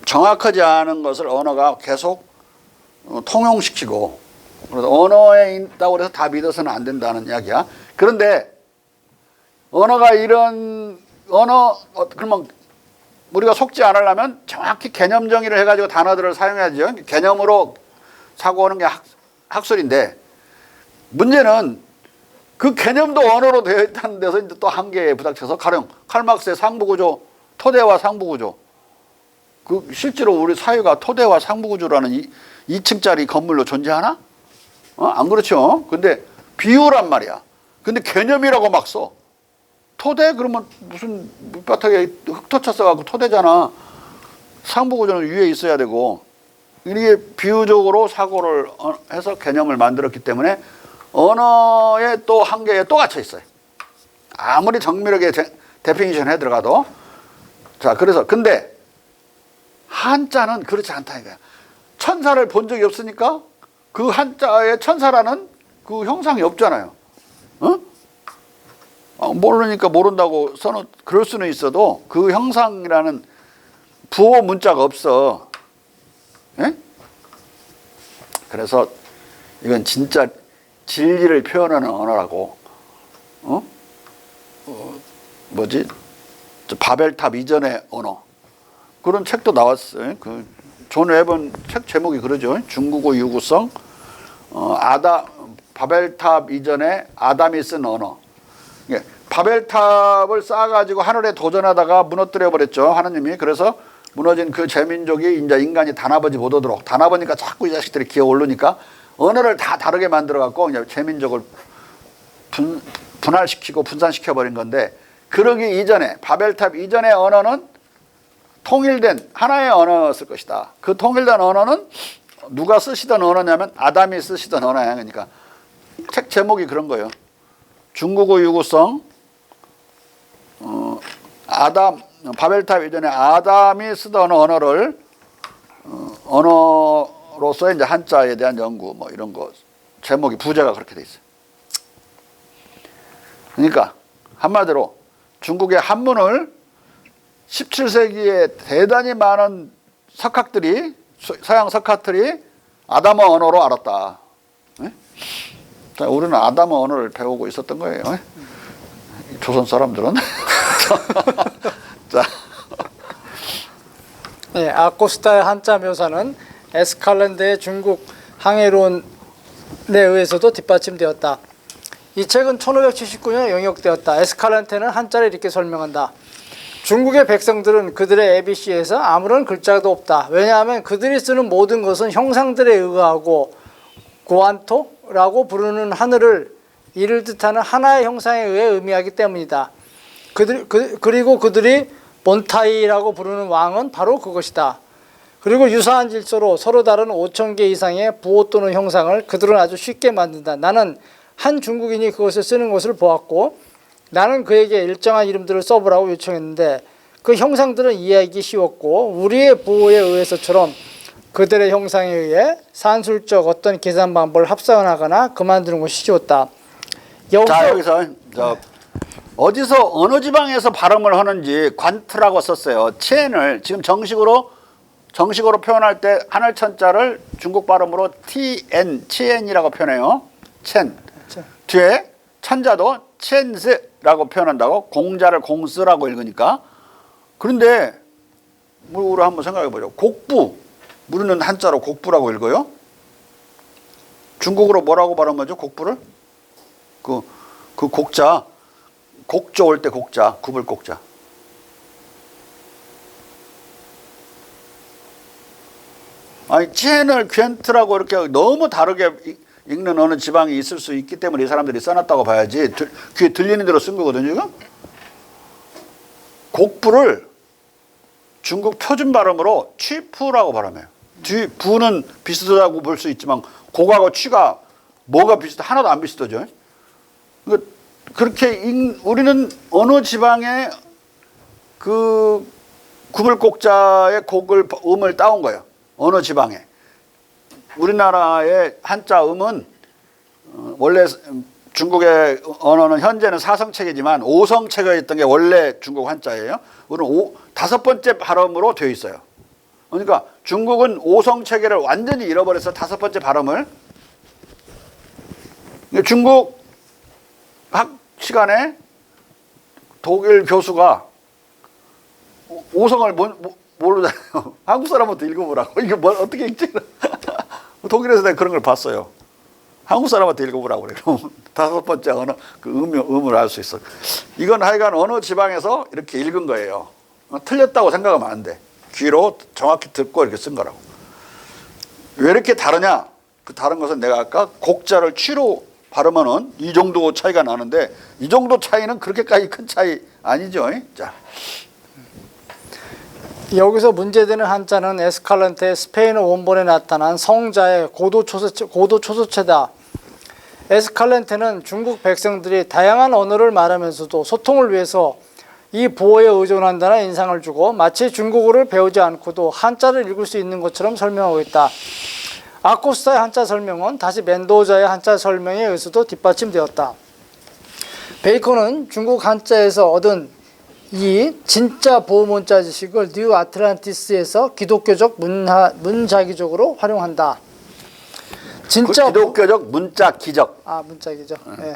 Speaker 2: 정확하지 않은 것을 언어가 계속 통용시키고, 언어에 있다고 해서 다 믿어서는 안 된다는 이야기야. 그런데 언어가 그러면 우리가 속지 않으려면 정확히 개념 정의를 해가지고 단어들을 사용해야죠. 개념으로 사고하는 게 학술인데, 문제는 그 개념도 언어로 되어 있다는 데서 이제 또 한계에 부닥쳐서, 가령 칼막스의 상부구조, 토대와 상부구조. 실제로 우리 사회가 토대와 상부구조라는 2층짜리 건물로 존재하나? 안 그렇죠. 근데 비유란 말이야. 근데 개념이라고 막 써. 토대? 그러면 무슨 밑바닥에 흙토쳐 써갖고 토대잖아. 상부구조는 위에 있어야 되고, 이게 비유적으로 사고를 해서 개념을 만들었기 때문에 언어의 또 한계에 또 갇혀 있어요. 아무리 정밀하게 데피니션 해 들어가도. 자, 그래서 근데 한자는 그렇지 않다 이거야. 천사를 본 적이 없으니까 그 한자에 천사라는 그 형상이 없잖아요. 모르니까 모른다고 그럴 수는 있어도 그 형상이라는 부호 문자가 없어. 예? 그래서 이건 진짜 진리를 표현하는 언어라고. 바벨탑 이전의 언어. 그런 책도 나왔어요. 존 웹은 책 제목이 그러죠. 중국어 유구성, 바벨탑 이전에 아담이 쓴 언어. 바벨탑을 쌓아가지고 하늘에 도전하다가 무너뜨려 버렸죠. 하나님이. 그래서 무너진 그 제민족이 이제 인간이 단아버지 못 오도록, 단아버니까 자꾸 이 자식들이 기어 오르니까 언어를 다 다르게 만들어갖고 이제 제민족을 분할시키고 분산시켜 버린 건데, 그러기 이전에, 바벨탑 이전의 언어는 통일된 하나의 언어였을 것이다. 그 통일된 언어는 누가 쓰시던 언어냐면 아담이 쓰시던 언어야. 그러니까 책 제목이 그런 거예요. 중국어 유구성, 바벨탑 이전에 아담이 쓰던 언어를 언어로서 이제 한자에 대한 연구 뭐 이런 거 제목이 부제가 그렇게 돼 있어요. 그러니까 한마디로 중국의 한문을 17세기에 대단히 많은 석학들이, 서양 석학들이 아담어 언어로 알았다. 네? 자, 우리는 아담어 언어를 배우고 있었던 거예요. 조선 사람들은. 자.
Speaker 1: 네, 아코스타의 한자 묘사는 에스칼란드의 중국 항해론에 의해서도 뒷받침되었다. 이 책은 1579년에 영역되었다. 에스칼란테는 한자를 이렇게 설명한다. 중국의 백성들은 그들의 ABC에서 아무런 글자도 없다. 왜냐하면 그들이 쓰는 모든 것은 형상들에 의하고 고안토라고 부르는 하늘을 이를 뜻하는 하나의 형상에 의해 의미하기 때문이다. 그리고 그들이 몬타이라고 부르는 왕은 바로 그것이다. 그리고 유사한 질서로 서로 다른 5,000개 이상의 부호 또는 형상을 그들은 아주 쉽게 만든다. 나는 한 중국인이 그것을 쓰는 것을 보았고, 나는 그에게 일정한 이름들을 써보라고 요청했는데 그 형상들은 이해하기 쉬웠고, 우리의 부호에 의해서처럼 그들의 형상에 의해 산술적 어떤 계산 방법을 합산하거나 그만두는 것이 쉬웠다.
Speaker 2: 자, 여기서 어디서 어느 지방에서 발음을 하는지 관트라고 썼어요. 첸을 지금 정식으로 표현할 때 하늘천자를 중국 발음으로 치엔이라고 표현해요. 첸. 뒤에 천자도 첸스라고 표현한다고. 공자를 공스라고 읽으니까. 그런데 우리 한번 생각해 보죠. 곡부, 우리는 한자로 곡부라고 읽어요. 중국어로 뭐라고 발음하죠? 곡부를? 그 곡자, 곡조 올 때 곡자, 굽을 곡자. 아니, 첸을 괜트라고 이렇게 너무 다르게 읽는 어느 지방이 있을 수 있기 때문에 이 사람들이 써놨다고 봐야지. 귀에 들리는 대로 쓴 거거든요, 지금. 곡부를 중국 표준 발음으로 취푸라고 발음해요. 부는 비슷하다고 볼 수 있지만 곡하고 취가 뭐가 비슷해? 하나도 안 비슷하죠. 그렇게 우리는 어느 지방의 그 구불곡자의 음을 따온 거예요. 어느 지방에. 우리나라의 한자 음은 원래 중국의 언어는 현재는 4성체계지만 5성체계였던 게 원래 중국 한자예요. 우리는 5번째 발음으로 되어 있어요. 그러니까 중국은 5성체계를 완전히 잃어버려서 5번째 발음을. 중국 학 시간에 독일 교수가 5성을 모르잖아요. 한국 사람한테 읽어보라고. 이게 뭘 어떻게 읽지? 독일에서 내가 그런 걸 봤어요. 한국 사람한테 읽어보라고 그래. 그럼 5번째 언어, 그 음을 알 수 있어. 이건 하여간 어느 지방에서 이렇게 읽은 거예요. 틀렸다고 생각하면 안 돼. 귀로 정확히 듣고 이렇게 쓴 거라고. 왜 이렇게 다르냐? 그 다른 것은 내가 아까 곡자를 취로 발음하는 이 정도 차이가 나는데 이 정도 차이는 그렇게까지 큰 차이 아니죠. 자.
Speaker 1: 여기서 문제되는 한자는 에스칼란테의 스페인어 원본에 나타난 성자의 고도 초소체다. 에스칼란테는 중국 백성들이 다양한 언어를 말하면서도 소통을 위해서 이 보호에 의존한다는 인상을 주고 마치 중국어를 배우지 않고도 한자를 읽을 수 있는 것처럼 설명하고 있다. 아코스타의 한자 설명은 다시 멘도자의 한자 설명에 의해서도 뒷받침되었다. 베이컨은 중국 한자에서 얻은 이 진짜 보호문자 지식을 뉴 아틀란티스에서 기독교적 문자기적으로 활용한다. 진짜
Speaker 2: 그 기독교적 문자 기적.
Speaker 1: 문자 기적. 네.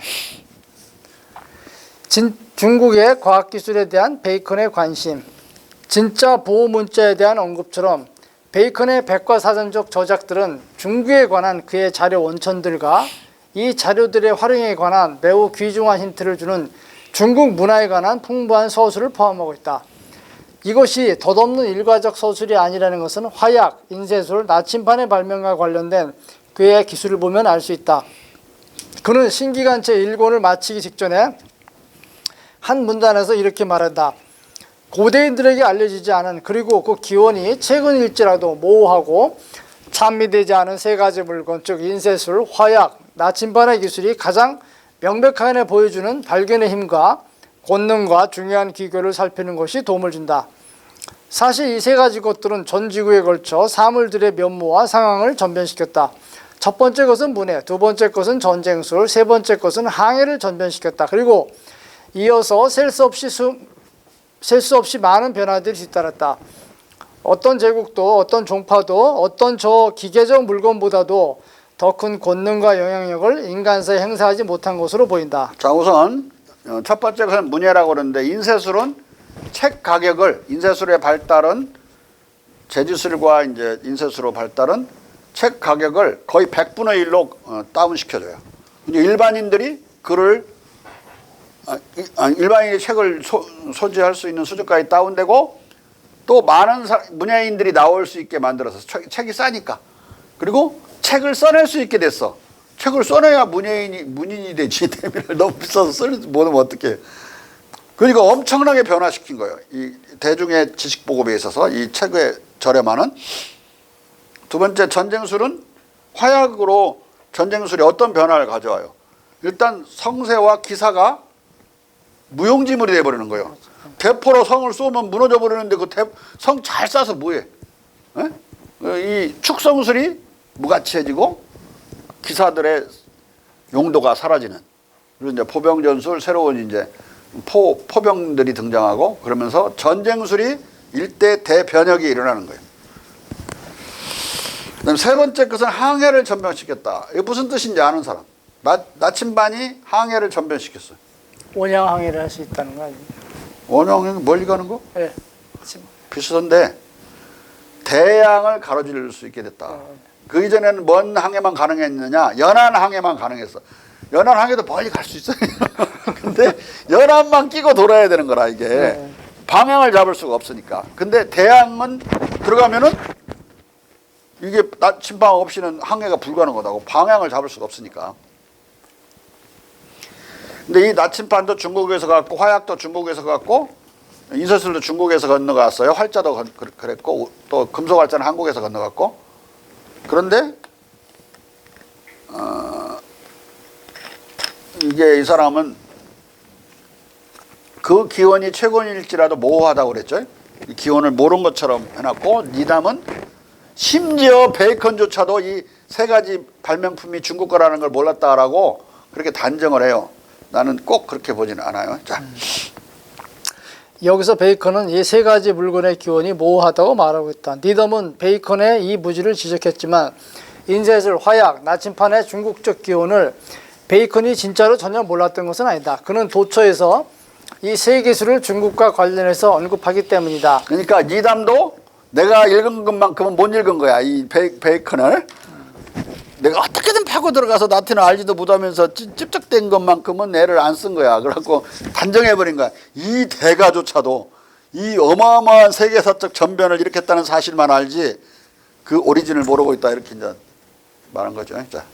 Speaker 1: 중국의 과학기술에 대한 베이컨의 관심, 진짜 보호문자에 대한 언급처럼 베이컨의 백과사전적 저작들은 중국에 관한 그의 자료 원천들과 이 자료들의 활용에 관한 매우 귀중한 힌트를 주는 중국 문화에 관한 풍부한 서술을 포함하고 있다. 이것이 덧없는 일과적 서술이 아니라는 것은 화약, 인쇄술, 나침반의 발명과 관련된 그의 기술을 보면 알 수 있다. 그는 신기간 제1권을 마치기 직전에 한 문단에서 이렇게 말한다. 고대인들에게 알려지지 않은 그리고 그 기원이 최근일지라도 모호하고 찬미되지 않은 세 가지 물건, 즉 인쇄술, 화약, 나침반의 기술이 가장 명백하게 보여주는 발견의 힘과 권능과 중요한 기교를 살피는 것이 도움을 준다. 사실 이 세 가지 것들은 전 지구에 걸쳐 사물들의 면모와 상황을 전변시켰다. 첫 번째 것은 문해, 두 번째 것은 전쟁술, 세 번째 것은 항해를 전변시켰다. 그리고 이어서 셀 수 없이 많은 변화들이 뒤따랐다. 어떤 제국도 어떤 종파도 어떤 저 기계적 물건보다도 더 큰 권능과 영향력을 인간사에 행사하지 못한 것으로 보인다.
Speaker 2: 자, 우선 첫 번째 것은 문예라고 그러는데 인쇄술은 책 가격을 인쇄술의 발달은 제지술과 이제 인쇄술로 발달은 책 가격을 거의 100분의 1로 다운시켜줘요. 일반인들이 글을 일반인이 책을 소지할 수 있는 수준까지 다운되고 또 많은 문예인들이 나올 수 있게 만들어서 책이 싸니까. 그리고 책을 써낼 수 있게 됐어. 책을 써내야 문인이 되지. 대비를 너무 비싸서 못하면 어떡해. 그러니까 엄청나게 변화시킨 거예요. 이 대중의 지식 보급에 있어서 이 책의 저렴화는. 두 번째, 전쟁술은 화약으로 전쟁술이 어떤 변화를 가져와요. 일단 성세와 기사가 무용지물이 돼버리는 거예요. 대포로 성을 쏘면 무너져 버리는데 그 성 잘 쏴서 뭐해? 이 축성술이 무가치해지고 기사들의 용도가 사라지는. 그리고 이제 포병전술, 새로운 이제 포병들이 등장하고 그러면서 전쟁술이 일대 대변혁이 일어나는 거예요. 그다음 세 번째 것은 항해를 전변시켰다. 이게 무슨 뜻인지 아는 사람? 나침반이 항해를 전변시켰어요.
Speaker 1: 원양 항해를 할 수 있다는 거 아닙니까?
Speaker 2: 원양은 멀리 가는 거?
Speaker 1: 네.
Speaker 2: 비슷한데 대양을 가로질 수 있게 됐다. 그 이전에는 먼 항해만 가능했느냐? 연안 항해만 가능했어. 연안 항해도 멀리 갈 수 있어요. 근데 연안만 끼고 돌아야 되는 거라 이게. 네. 방향을 잡을 수가 없으니까. 근데 대양은 들어가면은 이게 나침반 없이는 항해가 불가능하다고. 방향을 잡을 수가 없으니까. 근데 이 나침반도 중국에서 갔고 화약도 중국에서 갔고 인쇄술도 중국에서 건너갔어요. 활자도 그랬고 또 금속 활자는 한국에서 건너갔고. 그런데 이게 이 사람은 그 기원이 최근일지라도 모호하다고 그랬죠. 이 기원을 모른 것처럼 해놨고 니담은 심지어 베이컨조차도 이 세 가지 발명품이 중국 거라는 걸 몰랐다라고 그렇게 단정을 해요. 나는 꼭 그렇게 보지는 않아요. 자,
Speaker 1: 여기서 베이컨은 이 세 가지 물건의 기원이 모호하다고 말하고 있다. 니덤은 베이컨의 이 무지를 지적했지만 인쇄술, 화약, 나침판의 중국적 기원을 베이컨이 진짜로 전혀 몰랐던 것은 아니다. 그는 도처에서 이 세 기술을 중국과 관련해서 언급하기 때문이다.
Speaker 2: 그러니까 니담도 내가 읽은 것만큼은 못 읽은 거야. 이 베이컨을 내가 어떻게든 파고 들어가서 나한테는 알지도 못하면서 찝쩍된 것만큼은 애를 안 쓴 거야. 그래갖고 단정해버린 거야. 이 대가조차도 이 어마어마한 세계사적 전변을 일으켰다는 사실만 알지 그 오리진을 모르고 있다. 이렇게 이제 말한 거죠. 자.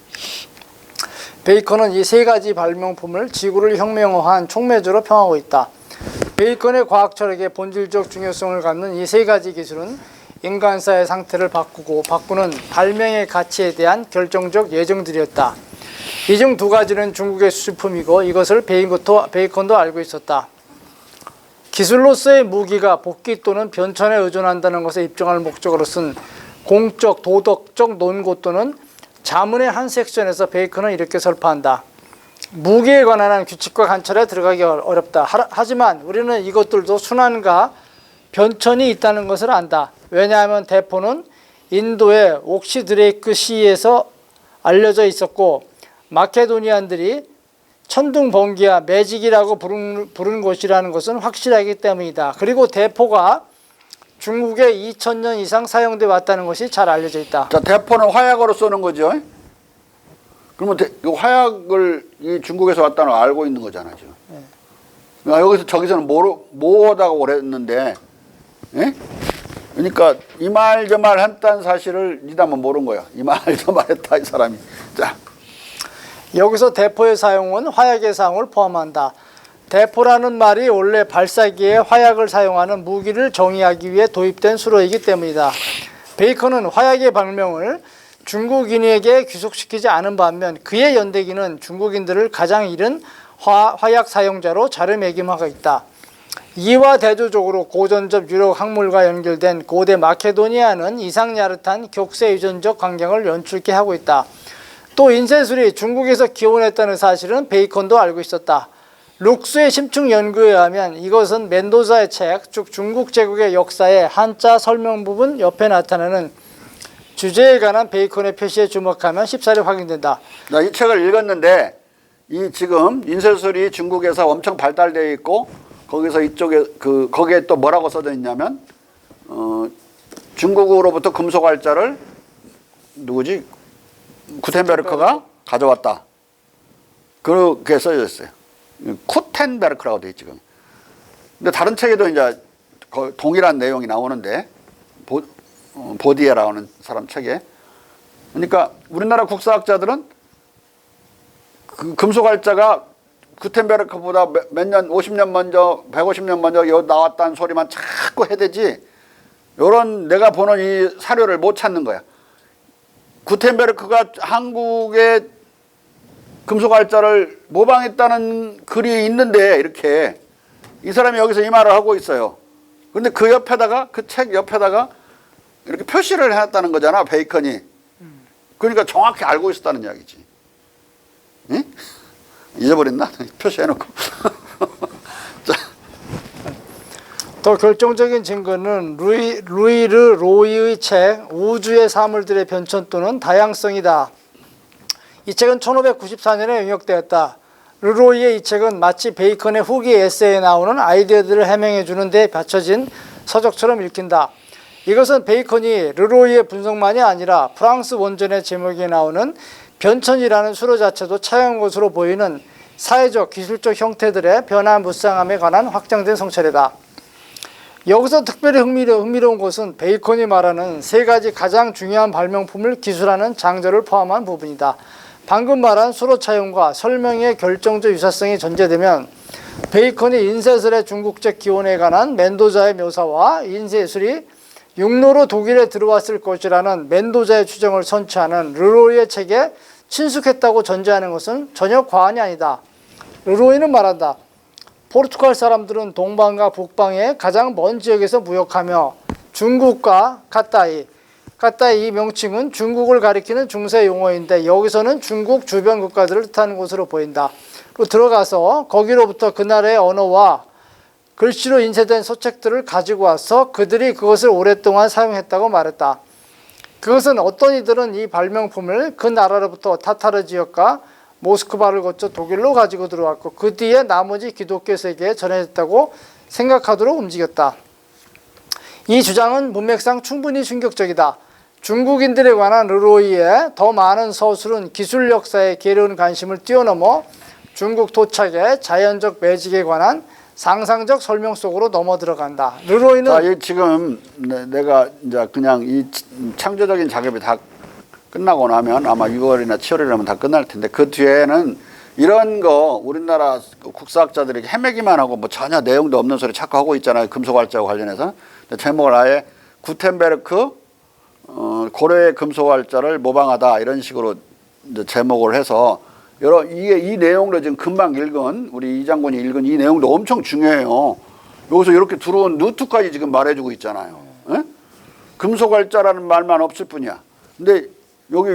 Speaker 1: 베이컨은 이 세 가지 발명품을 지구를 혁명화한 촉매주로 평하고 있다. 베이컨의 과학 철학의 본질적 중요성을 갖는 이 세 가지 기술은 인간사의 상태를 바꾸는 발명의 가치에 대한 결정적 예정들이었다. 이 중 두 가지는 중국의 수출품이고 이것을 베이컨도 알고 있었다. 기술로서의 무기가 복귀 또는 변천에 의존한다는 것에 입증할 목적으로 쓴 공적, 도덕적 논고 또는 자문의 한 섹션에서 베이컨은 이렇게 설파한다. 무기에 관한 규칙과 관찰에 들어가기 어렵다. 하지만 우리는 이것들도 순환과 변천이 있다는 것을 안다. 왜냐하면 대포는 인도의 옥시 드레이크 시에서 알려져 있었고 마케도니안들이 천둥 번개와 매직이라고 부른 것이라는 것은 확실하기 때문이다. 그리고 대포가 중국에 2000년 이상 사용돼 왔다는 것이 잘 알려져 있다.
Speaker 2: 자, 대포는 화약으로 쏘는 거죠. 그러면 화약을 이 중국에서 왔다는 걸 알고 있는 거잖아 지금. 네. 여기서 저기서는 모호하다고 그랬는데, 예? 그러니까 이 말 저 말 했다는 사실을 니다만 모르는 거야. 이 말 저 말 했다 이 사람이. 자,
Speaker 1: 여기서 대포의 사용은 화약의 사용을 포함한다. 대포라는 말이 원래 발사기에 화약을 사용하는 무기를 정의하기 위해 도입된 수로이기 때문이다. 베이컨은 화약의 발명을 중국인에게 귀속시키지 않은 반면 그의 연대기는 중국인들을 가장 이른 화약 사용자로 자리매김하고 있다. 이와 대조적으로 고전적 유럽 학물과 연결된 고대 마케도니아는 이상야릇한 격세 유전적 광경을 연출케 하고 있다. 또 인쇄술이 중국에서 기원했다는 사실은 베이컨도 알고 있었다. 룩스의 심층 연구에 의하면 이것은 멘도자의 책, 즉 중국 제국의 역사의 한자 설명 부분 옆에 나타나는 주제에 관한 베이컨의 표시에 주목하면 쉽사리 확인된다.
Speaker 2: 나 이 책을 읽었는데 이 지금 인쇄술이 중국에서 엄청 발달되어 있고 거기서 이쪽에 거기에 또 뭐라고 써져 있냐면 중국으로부터 금속 알자를 누구지? 구텐베르크가 가져왔다. 그렇게 써져 있어요. 쿠텐베르크라고 돼 있지. 근데 다른 책에도 이제 동일한 내용이 나오는데 보디에라는 사람 책에. 그러니까 우리나라 국사학자들은 그 금속 알자가 구텐베르크보다 몇 년, 50년 먼저, 150년 먼저 여기 나왔다는 소리만 자꾸 해대지 요런 내가 보는 이 사료를 못 찾는 거야. 구텐베르크가 한국의 금속 알자를 모방했다는 글이 있는데 이렇게 이 사람이 여기서 이 말을 하고 있어요. 근데 그 옆에다가 그 책 옆에다가 이렇게 표시를 해놨다는 거잖아, 베이컨이. 그러니까 정확히 알고 있었다는 이야기지. 응? 잊어버렸나? 표시해놓고. 자.
Speaker 1: 더 결정적인 증거는 루이르 로이의 책 우주의 사물들의 변천 또는 다양성이다. 이 책은 1594년에 용역되었다. 르로이의 이 책은 마치 베이컨의 후기 에세이에 나오는 아이디어들을 해명해 주는 데 받쳐진 서적처럼 읽힌다. 이것은 베이컨이 르로이의 분석만이 아니라 프랑스 원전의 제목에 나오는 변천이라는 수로 자체도 차용한 것으로 보이는 사회적, 기술적 형태들의 변화무쌍함에 관한 확장된 성찰이다. 여기서 특별히 흥미로운 것은 베이컨이 말하는 세 가지 가장 중요한 발명품을 기술하는 장저를 포함한 부분이다. 방금 말한 수로 차용과 설명의 결정적 유사성이 전제되면 베이컨이 인쇄술의 중국적 기원에 관한 멘도자의 묘사와 인쇄술이 육로로 독일에 들어왔을 것이라는 멘도자의 추정을 선취하는 르로이의 책에 친숙했다고 전제하는 것은 전혀 과언이 아니다. 르로이는 말한다. 포르투갈 사람들은 동방과 북방의 가장 먼 지역에서 무역하며 중국과 가까이 갖다 이 명칭은 중국을 가리키는 중세 용어인데 여기서는 중국 주변 국가들을 뜻하는 것으로 보인다. 또 들어가서 거기로부터 그 나라의 언어와 글씨로 인쇄된 서책들을 가지고 와서 그들이 그것을 오랫동안 사용했다고 말했다. 그것은 어떤 이들은 이 발명품을 그 나라로부터 타타르 지역과 모스크바를 거쳐 독일로 가지고 들어왔고 그 뒤에 나머지 기독교 세계에 전해졌다고 생각하도록 움직였다. 이 주장은 문맥상 충분히 충격적이다. 중국인들에 관한 르로이의 더 많은 서술은 기술 역사에 게으른 관심을 뛰어넘어 중국 토착의 자연적 매직에 관한 상상적 설명 속으로 넘어 들어간다. 르로이는
Speaker 2: 자, 지금 내가 이제 그냥 이 창조적인 작업이 다 끝나고 나면 아마 6월이나 7월이라면 다 끝날 텐데 그 뒤에는 이런 거 우리나라 국사학자들이 헤매기만 하고 뭐 전혀 내용도 없는 소리 자꾸 하고 있잖아요. 금속활자와 관련해서. 제목을 아예 구텐베르크 고려의 금속활자를 모방하다 이런 식으로 이제 제목을 해서 이게 이 내용도 지금 금방 읽은 우리 이 장군이 읽은 이 내용도 엄청 중요해요. 여기서 이렇게 들어온 루트까지 지금 말해주고 있잖아요. 예? 금속활자라는 말만 없을 뿐이야. 근데 여기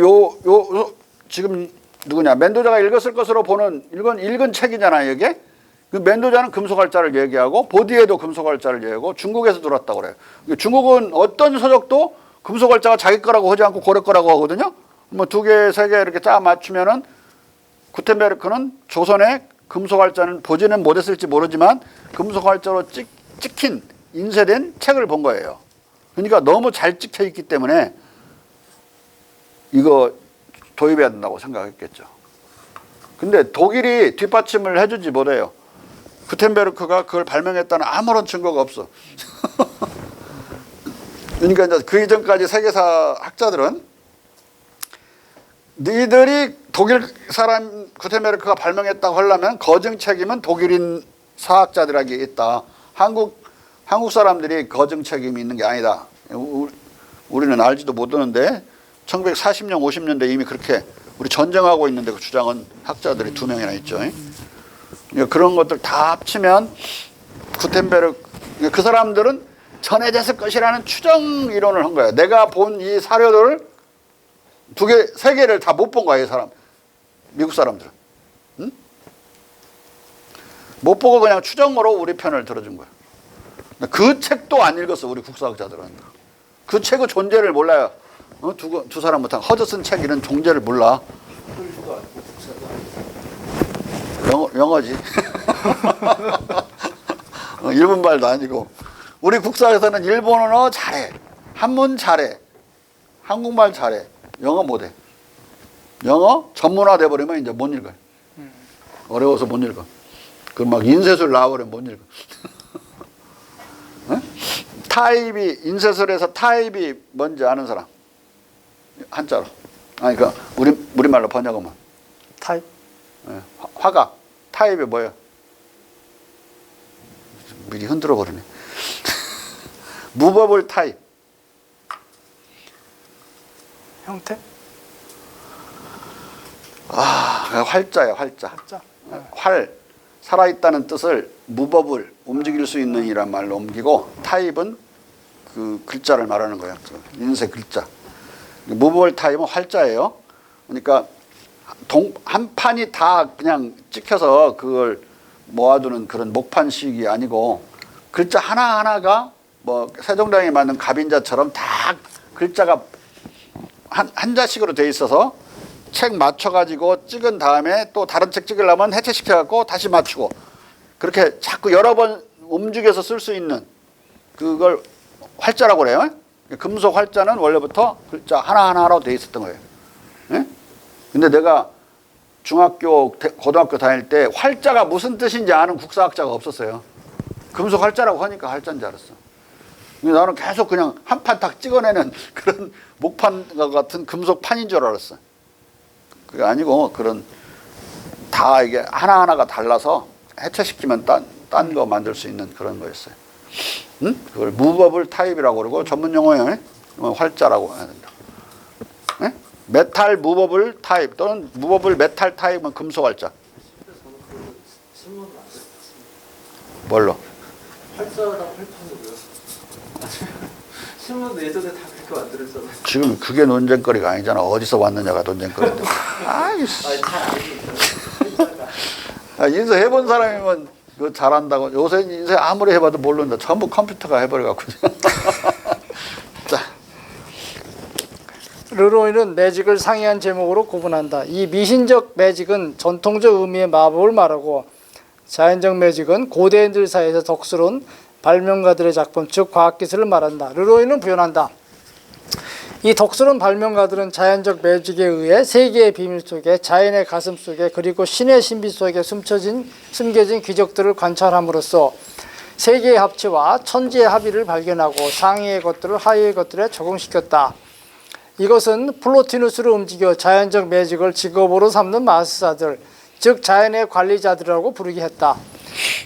Speaker 2: 지금 누구냐 멘도자가 읽었을 것으로 보는 읽은 책이잖아요. 이게 그 멘도자는 금속활자를 얘기하고 보디에도 금속활자를 얘기하고 중국에서 들어왔다고 그래요. 중국은 어떤 서적도 금속활자가 자기 거라고 하지 않고 고려 거라고 하거든요. 뭐 2개, 3개 이렇게 짜 맞추면은 구텐베르크는 조선의 금속활자는 보지는 못했을지 모르지만 금속활자로 찍힌 인쇄된 책을 본 거예요. 그러니까 너무 잘 찍혀 있기 때문에 이거 도입해야 된다고 생각했겠죠. 근데 독일이 뒷받침을 해주지 못해요. 구텐베르크가 그걸 발명했다는 아무런 증거가 없어. 그러니까 이제 그 이전까지 세계사 학자들은 너희들이 독일 사람 구텐베르크가 발명했다고 하려면 거증 책임은 독일인 사학자들에게 있다. 한국 사람들이 거증 책임이 있는 게 아니다. 우리는 알지도 못하는데 1940년 50년대 이미 그렇게 우리 전쟁하고 있는데 그 주장은 학자들이 2명이나 있죠. 그런 것들 다 합치면 구텐베르크 그 사람들은 전해졌을 것이라는 추정 이론을 한 거예요. 내가 본 이 사료들을 2개, 3개를 다 못 본 거야, 이 사람. 미국 사람들은. 응? 못 보고 그냥 추정으로 우리 편을 들어준 거야. 그 책도 안 읽었어, 우리 국사학자들은. 그 책의 존재를 몰라요. 두 사람 못한 허드슨 책 이런 존재를 몰라. 영어지. 일본말도 아니고. 우리 국사에서는 일본어 잘해. 한문 잘해. 한국말 잘해. 영어 못해. 영어 전문화 돼버리면 이제 못 읽어요. 어려워서 못 읽어. 그 막 인쇄술 나와버리면 못 읽어. 타입이, 인쇄술에서 타입이 뭔지 아는 사람? 한자로. 아니, 그, 우리말로 번역하면.
Speaker 1: 타입?
Speaker 2: 화각. 타입이 뭐예요? 미리 흔들어 버리네. 무버블 타입.
Speaker 1: 형태?
Speaker 2: 활자예요, 활자.
Speaker 1: 활자?
Speaker 2: 활, 살아있다는 뜻을 무법을 움직일 수 있는 이란 말로 옮기고 타입은 그 글자를 말하는 거예요. 인쇄 글자. 무법을 타입은 활자예요. 그러니까 한 판이 다 그냥 찍혀서 그걸 모아두는 그런 목판식이 아니고 글자 하나하나가 뭐 세종대왕이 만든 갑인자처럼 다 글자가 한자식으로 돼 있어서 책 맞춰가지고 찍은 다음에 또 다른 책 찍으려면 해체시켜갖고 다시 맞추고 그렇게 자꾸 여러 번 움직여서 쓸 수 있는 그걸 활자라고 그래요. 금속 활자는 원래부터 글자 하나하나로 돼 있었던 거예요. 예? 근데 내가 중학교, 고등학교 다닐 때 활자가 무슨 뜻인지 아는 국사학자가 없었어요. 금속 활자라고 하니까 활자인 줄 알았어. 근데 나는 계속 그냥 한 판 딱 찍어내는 그런 목판과 같은 금속 판인 줄 알았어. 그게 아니고 그런 다 이게 하나하나가 달라서 해체시키면 딴 거 만들 수 있는 그런 거였어요. 응? 그걸 무버블 타입이라고 그러고 전문 용어에 활자라고 해야 된다. 네? 메탈 무버블 타입 또는 무버블 메탈 타입은 금속 활자. 뭘로?
Speaker 3: 활자랑 활판이고요. 신문 예전에 다 그렇게 만들었잖아요.
Speaker 2: 지금 그게 논쟁거리가 아니잖아. 어디서 왔느냐가 논쟁거리인데. 아이,
Speaker 3: 잘 알고
Speaker 2: 인쇄 해본 사람이면 그거 잘한다고. 요새 인쇄 아무리 해봐도 모른다. 전부 컴퓨터가 해버려갖고. 자,
Speaker 1: 르로이는 매직을 상이한 제목으로 구분한다. 이 미신적 매직은 전통적 의미의 마법을 말하고 자연적 매직은 고대인들 사이에서 덕스러운 발명가들의 작품, 즉 과학기술을 말한다. 르로이는 부연한다. 이 덕스러운 발명가들은 자연적 매직에 의해 세계의 비밀 속에, 자연의 가슴 속에, 그리고 신의 신비 속에 숨겨진 기적들을 관찰함으로써 세계의 합치와 천지의 합의를 발견하고 상위의 것들을 하위의 것들에 적용시켰다. 이것은 플로티누스를 움직여 자연적 매직을 직업으로 삼는 마술사들, 즉 자연의 관리자들이라고 부르게 했다.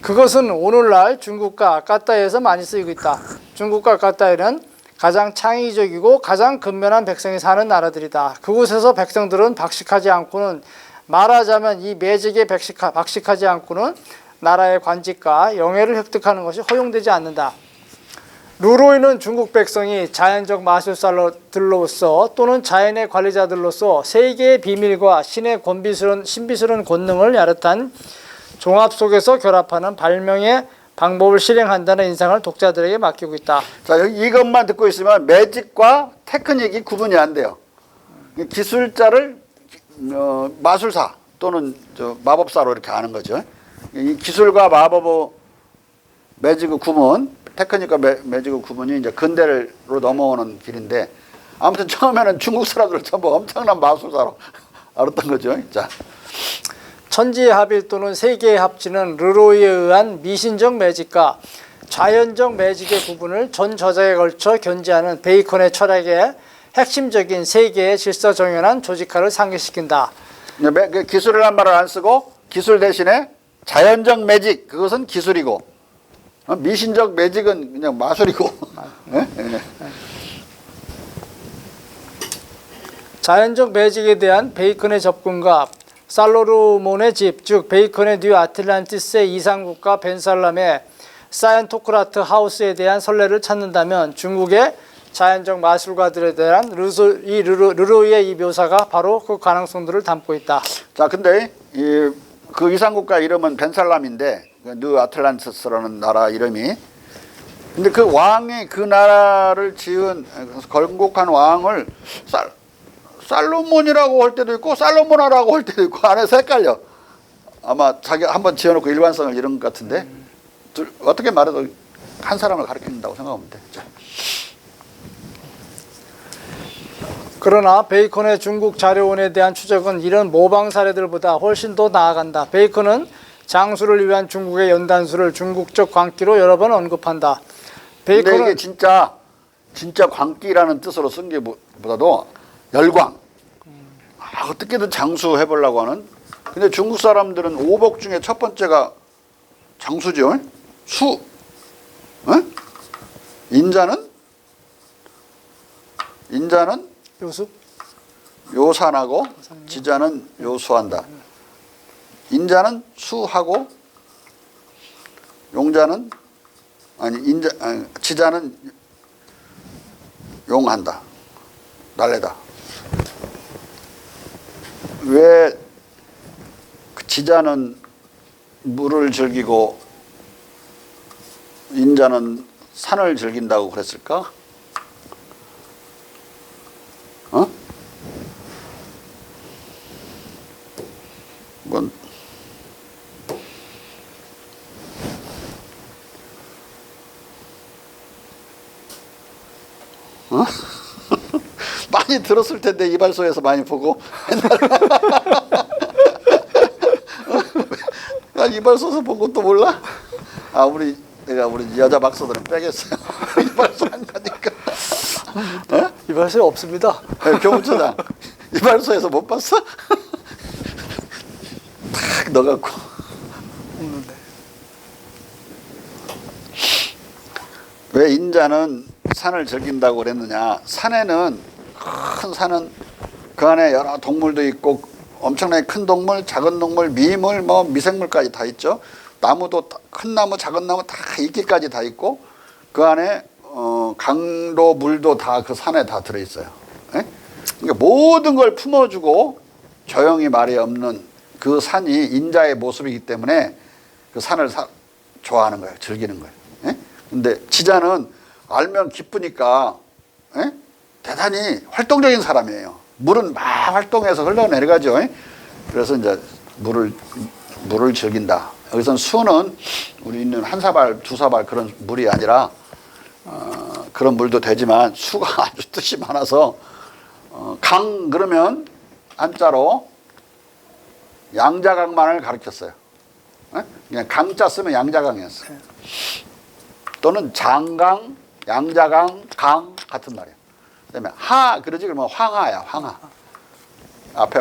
Speaker 1: 그것은 오늘날 중국과 까따이에서 많이 쓰이고 있다. 중국과 까따이는 가장 창의적이고 가장 근면한 백성이 사는 나라들이다. 그곳에서 백성들은 박식하지 않고는, 말하자면 이 매직에 박식하지 않고는 나라의 관직과 영예를 획득하는 것이 허용되지 않는다. 르로이는 중국 백성이 자연적 마술사들로서 또는 자연의 관리자들로서 세계의 비밀과 신의 신비스러운 권능을 야릇한 종합 속에서 결합하는 발명의 방법을 실행한다는 인상을 독자들에게 맡기고 있다.
Speaker 2: 자, 여기 이것만 듣고 있으면 매직과 테크닉이 구분이 안 돼요. 기술자를 마술사 또는 마법사로 이렇게 아는 거죠. 이 기술과 마법의 매직의 구분, 테크닉과 매직의 구분이 이제 근대로 넘어오는 길인데, 아무튼 처음에는 중국 사람들 전부 엄청난 마술사로 알았던 거죠. 자,
Speaker 1: 천지의 합일 또는 세계의 합치는 르로이에 의한 미신적 매직과 자연적 매직의 구분을 전 저작에 걸쳐 견지하는 베이컨의 철학의 핵심적인 세계의 질서정연한 조직화를 상기시킨다.
Speaker 2: 기술이라는 말을 안 쓰고 기술 대신에 자연적 매직, 그것은 기술이고 미신적 매직은 그냥 마술이고. 네? 네.
Speaker 1: 자연적 매직에 대한 베이컨의 접근과 살로르몬의 집, 즉 베이컨의 뉴 아틀란티스의 이상국가 벤살람의 사이언토크라트 하우스에 대한 선례를 찾는다면 중국의 자연적 마술가들에 대한 르로이의 이 묘사가 바로 그 가능성들을 담고 있다.
Speaker 2: 자, 근데 그 이상국가 이름은 벤살람인데, 뉴 아틀란티스라는 나라 이름이. 근데 그 왕이 그 나라를 지은 건국한 왕을 살로몬이라고 할 때도 있고 살로모나라고 할 때도 있고 안에서 헷갈려. 아마 자기 한번 지어놓고 일관성을 잃은 것 같은데 어떻게 말해도 한 사람을 가리킨다고 생각하면 돼. 자.
Speaker 1: 그러나 베이컨의 중국 자료원에 대한 추적은 이런 모방 사례들보다 훨씬 더 나아간다. 베이컨은 장수를 위한 중국의 연단수를 중국적 광기로 여러 번 언급한다.
Speaker 2: 근데 이게 진짜 광기라는 뜻으로 쓴 게 보다도 열광. 어떻게든 장수해보려고 하는. 근데 중국 사람들은 오복 중에 첫 번째가 장수죠. 수. 어? 인자는
Speaker 1: 요수?
Speaker 2: 요산하고 지자는 요수한다. 인자는 수하고 용자는 지자는 용한다. 날래다. 왜 지자는 물을 즐기고 인자는 산을 즐긴다고 그랬을까? 어? 뭔 어? 많이 들었을 텐데 이발소에서 많이 보고 난 이발소에서 본 것도 몰라? 아 내가 우리 여자 박사들은 빼겠어요. 이발소 안 가니까. 어?
Speaker 1: 이발소에 없습니다.
Speaker 2: 네, 교무처장 이발소에서 못 봤어? 탁 넣어갖고.
Speaker 1: 없는데.
Speaker 2: 왜 인자는 산을 즐긴다고 그랬느냐? 산에는 큰 산은 그 안에 여러 동물도 있고 엄청나게 큰 동물, 작은 동물, 미물, 미생물까지 다 있죠. 나무도 큰 나무, 작은 나무 다 이끼까지 다 있고 그 안에 강도 물도 다 그 산에 다 들어있어요. 예? 그러니까 모든 걸 품어주고 조용히 말이 없는 그 산이 인자의 모습이기 때문에 그 산을 좋아하는 거예요. 즐기는 거예요. 예? 근데 지자는 알면 기쁘니까 예? 대단히 활동적인 사람이에요. 물은 막 활동해서 흘러내려가죠. 예? 그래서 이제 물을 즐긴다. 여기서는 수는 우리 있는 한 사발, 두 사발 그런 물이 아니라 그런 물도 되지만 수가 아주 뜻이 많아서 강 그러면 한자로 양자강만을 가르쳤어요. 예? 그냥 강자 쓰면 양자강이었어요. 또는 장강, 양자강, 강 같은 말이에요. 그다음에 하 그러지 그러면 황하야, 황하. 앞에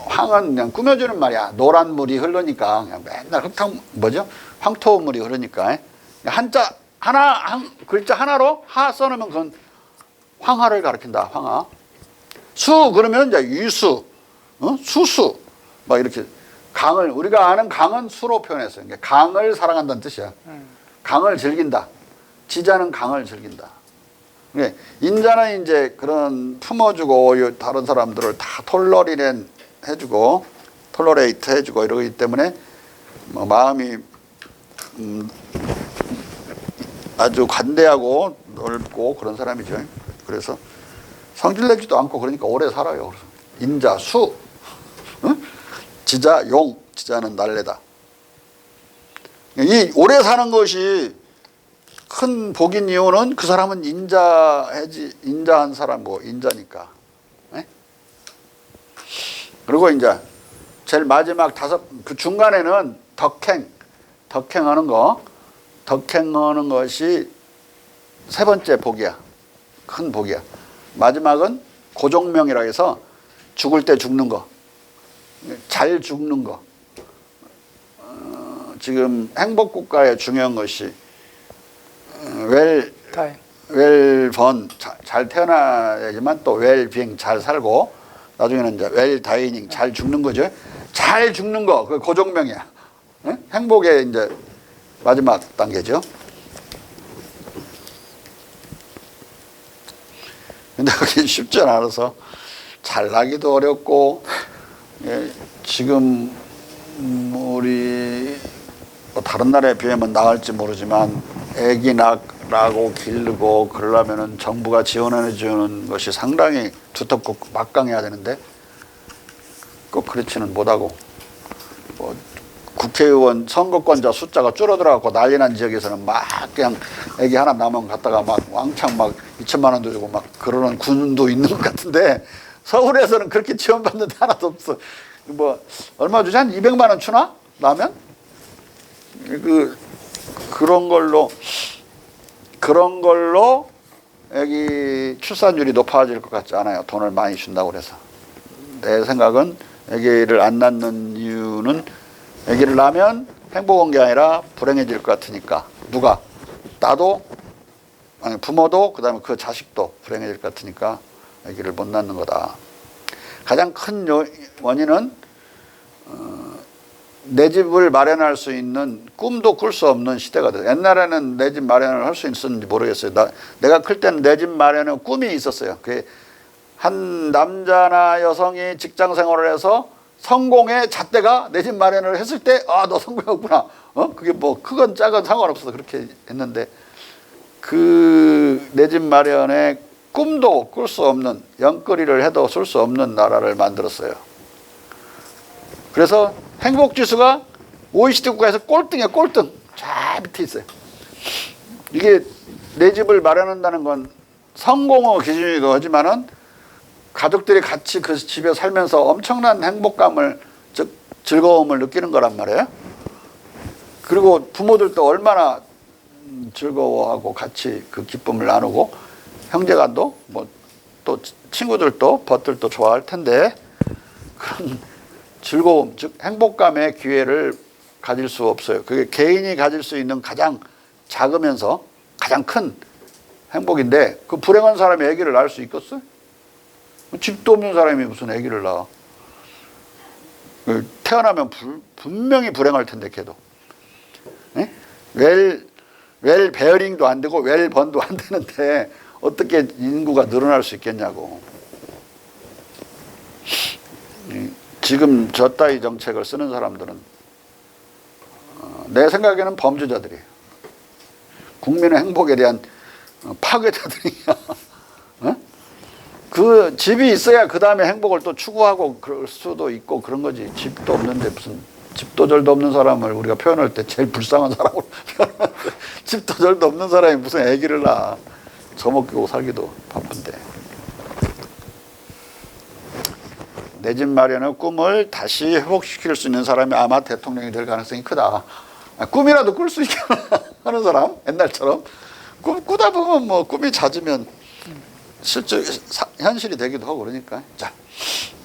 Speaker 2: 황은 그냥 꾸며주는 말이야. 노란 물이 흐르니까 그냥 맨날 황토물이 흐르니까 한자 한 글자 하나로 하 써놓으면 그건 황하를 가리킨다. 황하. 수 그러면 이제 유수, 수수 막 이렇게 강을 우리가 아는 강은 수로 표현했어요. 그러니까 강을 사랑한다는 뜻이야. 강을 즐긴다. 지자는 강을 즐긴다. 인자는 이제 그런 품어주고 다른 사람들을 다 톨러리렌 해주고 톨러레이트 해주고 이러기 때문에 뭐 마음이 아주 관대하고 넓고 그런 사람이죠. 그래서 성질내지도 않고 그러니까 오래 살아요. 그래서 인자, 수, 응? 지자, 용, 지자는 날래다. 이 오래 사는 것이 큰 복인 이유는 그 사람은 인자한 사람, 뭐 인자니까. 네? 그리고 이제 제일 마지막 그 중간에는 덕행하는 것이 세 번째 복이야. 큰 복이야. 마지막은 고종명이라 해서 죽을 때 죽는 거. 잘 죽는 거. 지금 행복국가의 중요한 것이 웰번 잘 태어나야지만 또 웰빙 잘 살고 나중에는 이제 웰다이닝 잘 죽는 거죠. 잘 죽는 거 그 고종명이야. 네? 행복의 이제 마지막 단계죠. 근데 그게 쉽지 않아서 잘 나기도 어렵고 지금 우리 뭐 다른 나라에 비하면 나을지 모르지만 애기 낳고 기르고 그러려면은 정부가 지원해 주는 것이 상당히 두텁고 막강해야 되는데 꼭 그렇지는 못하고 뭐 국회의원 선거권자 숫자가 줄어들어갖고 난리 난 지역에서는 막 그냥 애기 하나 낳으면 갔다가 막 왕창 막 2천만 원도 주고 막 그러는 군도 있는 것 같은데 서울에서는 그렇게 지원받는 데 하나도 없어. 뭐 얼마 주지? 한 200만 원 주나? 나면? 그런 걸로 애기 출산율이 높아질 것 같지 않아요. 돈을 많이 준다고 그래서. 내 생각은 애기를 안 낳는 이유는 애기를 낳으면 행복한 게 아니라 불행해질 것 같으니까. 누가? 나도, 아니 부모도 그다음에 그 자식도 불행해질 것 같으니까 애기를 못 낳는 거다. 가장 큰 원인은 내 집을 마련할 수 있는 꿈도 꿀 수 없는 시대가 돼요. 옛날에는 내 집 마련을 할 수 있었는지 모르겠어요. 내가 클 때는 내 집 마련은 꿈이 있었어요. 한 남자나 여성이 직장 생활을 해서 성공의 잣대가 내 집 마련을 했을 때, 아, 너 성공했구나. 그게 뭐 크건 작건 상관없어서 그렇게 했는데, 그 내 집 마련의 꿈도 꿀 수 없는, 영끌이를 해도 쓸 수 없는 나라를 만들었어요. 그래서 행복지수가 OECD 국가에서 꼴등이에요, 꼴등. 저 밑에 있어요. 이게 내 집을 마련한다는 건 성공의 기준이기도 하지만은 가족들이 같이 그 집에 살면서 엄청난 행복감을, 즉 즐거움을 느끼는 거란 말이에요. 그리고 부모들도 얼마나 즐거워하고 같이 그 기쁨을 나누고 형제간도 뭐 또 친구들도 벗들도 좋아할 텐데 그런 즐거움, 즉 행복감의 기회를 가질 수 없어요. 그게 개인이 가질 수 있는 가장 작으면서 가장 큰 행복인데 그 불행한 사람이 아기를 낳을 수 있겠어요? 집도 없는 사람이 무슨 아기를 낳아? 태어나면 분명히 불행할 텐데 걔도. 웰 베어링도 안 되고 웰 번도 안 되는데 어떻게 인구가 늘어날 수 있겠냐고. 지금 저 따위 정책을 쓰는 사람들은 내 생각에는 범죄자들이에요. 국민의 행복에 대한 파괴자들이야. 어? 그 집이 있어야 그 다음에 행복을 또 추구하고 그럴 수도 있고 그런 거지. 집도 없는데 무슨 집도절도 없는 사람을 우리가 표현할 때 제일 불쌍한 사람으로 표현하는데 집도절도 없는 사람이 무슨 아기를 낳아. 저먹고 살기도 바쁜데. 내 집 마련의 꿈을 다시 회복시킬 수 있는 사람이 아마 대통령이 될 가능성이 크다. 꿈이라도 꿀 수 있게 하는 사람, 옛날처럼. 꿈 꾸다 보면 뭐 꿈이 잦으면 실제 현실이 되기도 하고 그러니까. 자,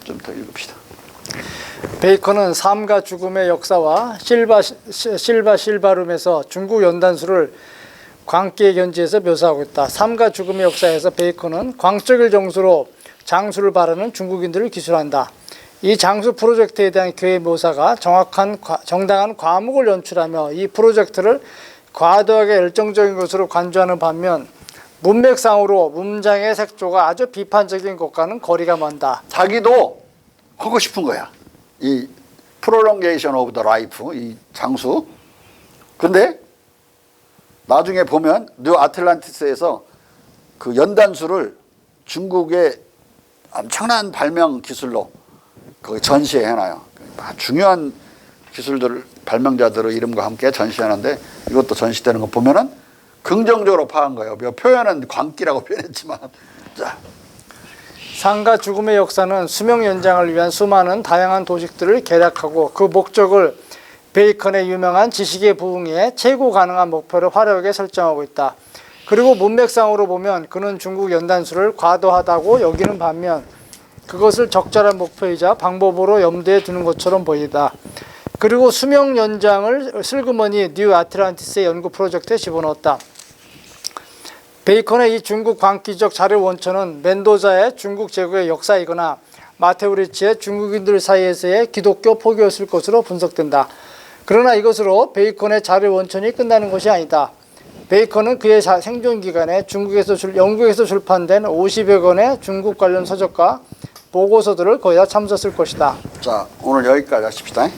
Speaker 2: 좀 더 읽읍시다.
Speaker 1: 베이컨은 삶과 죽음의 역사와 실바룸에서 중국 연단수를 광기의 견지에서 묘사하고 있다. 삶과 죽음의 역사에서 베이컨은 광적일 정수로 장수를 바라는 중국인들을 기술한다. 이 장수 프로젝트에 대한 그의 묘사가 정당한 과목을 연출하며 이 프로젝트를 과도하게 열정적인 것으로 간주하는 반면 문맥상으로 문장의 색조가 아주 비판적인 것과는 거리가 먼다.
Speaker 2: 자기도 하고 싶은 거야. 이 프롤ongation of the life, 이 장수. 근데 나중에 보면 뉴 아틀란티스에서 그 연단수를 중국의 엄청난 발명 기술로 거기 전시해놔요. 중요한 기술들 발명자들의 이름과 함께 전시하는데 이것도 전시되는 거 보면은 긍정적으로 파악한 거예요. 표현은 광기라고 표현했지만. 자.
Speaker 1: 삶과 죽음의 역사는 수명 연장을 위한 수많은 다양한 도식들을 계략하고 그 목적을 베이컨의 유명한 지식의 부흥에 최고 가능한 목표를 화려하게 설정하고 있다. 그리고 문맥상으로 보면 그는 중국 연단수를 과도하다고 여기는 반면 그것을 적절한 목표이자 방법으로 염두에 두는 것처럼 보이다. 그리고 수명 연장을 슬그머니 뉴 아틀란티스의 연구 프로젝트에 집어넣었다. 베이컨의 이 중국 광기적 자료 원천은 멘도자의 중국 제국의 역사이거나 마테우 리치의 중국인들 사이에서의 기독교 포교였을 것으로 분석된다. 그러나 이것으로 베이컨의 자료 원천이 끝나는 것이 아니다. 베이컨은 그의 생존 기간에 영국에서 출판된 50여 권의 중국 관련 서적과 보고서들을 거의 다 참조했을 것이다.
Speaker 2: 자, 오늘 여기까지 하십시다.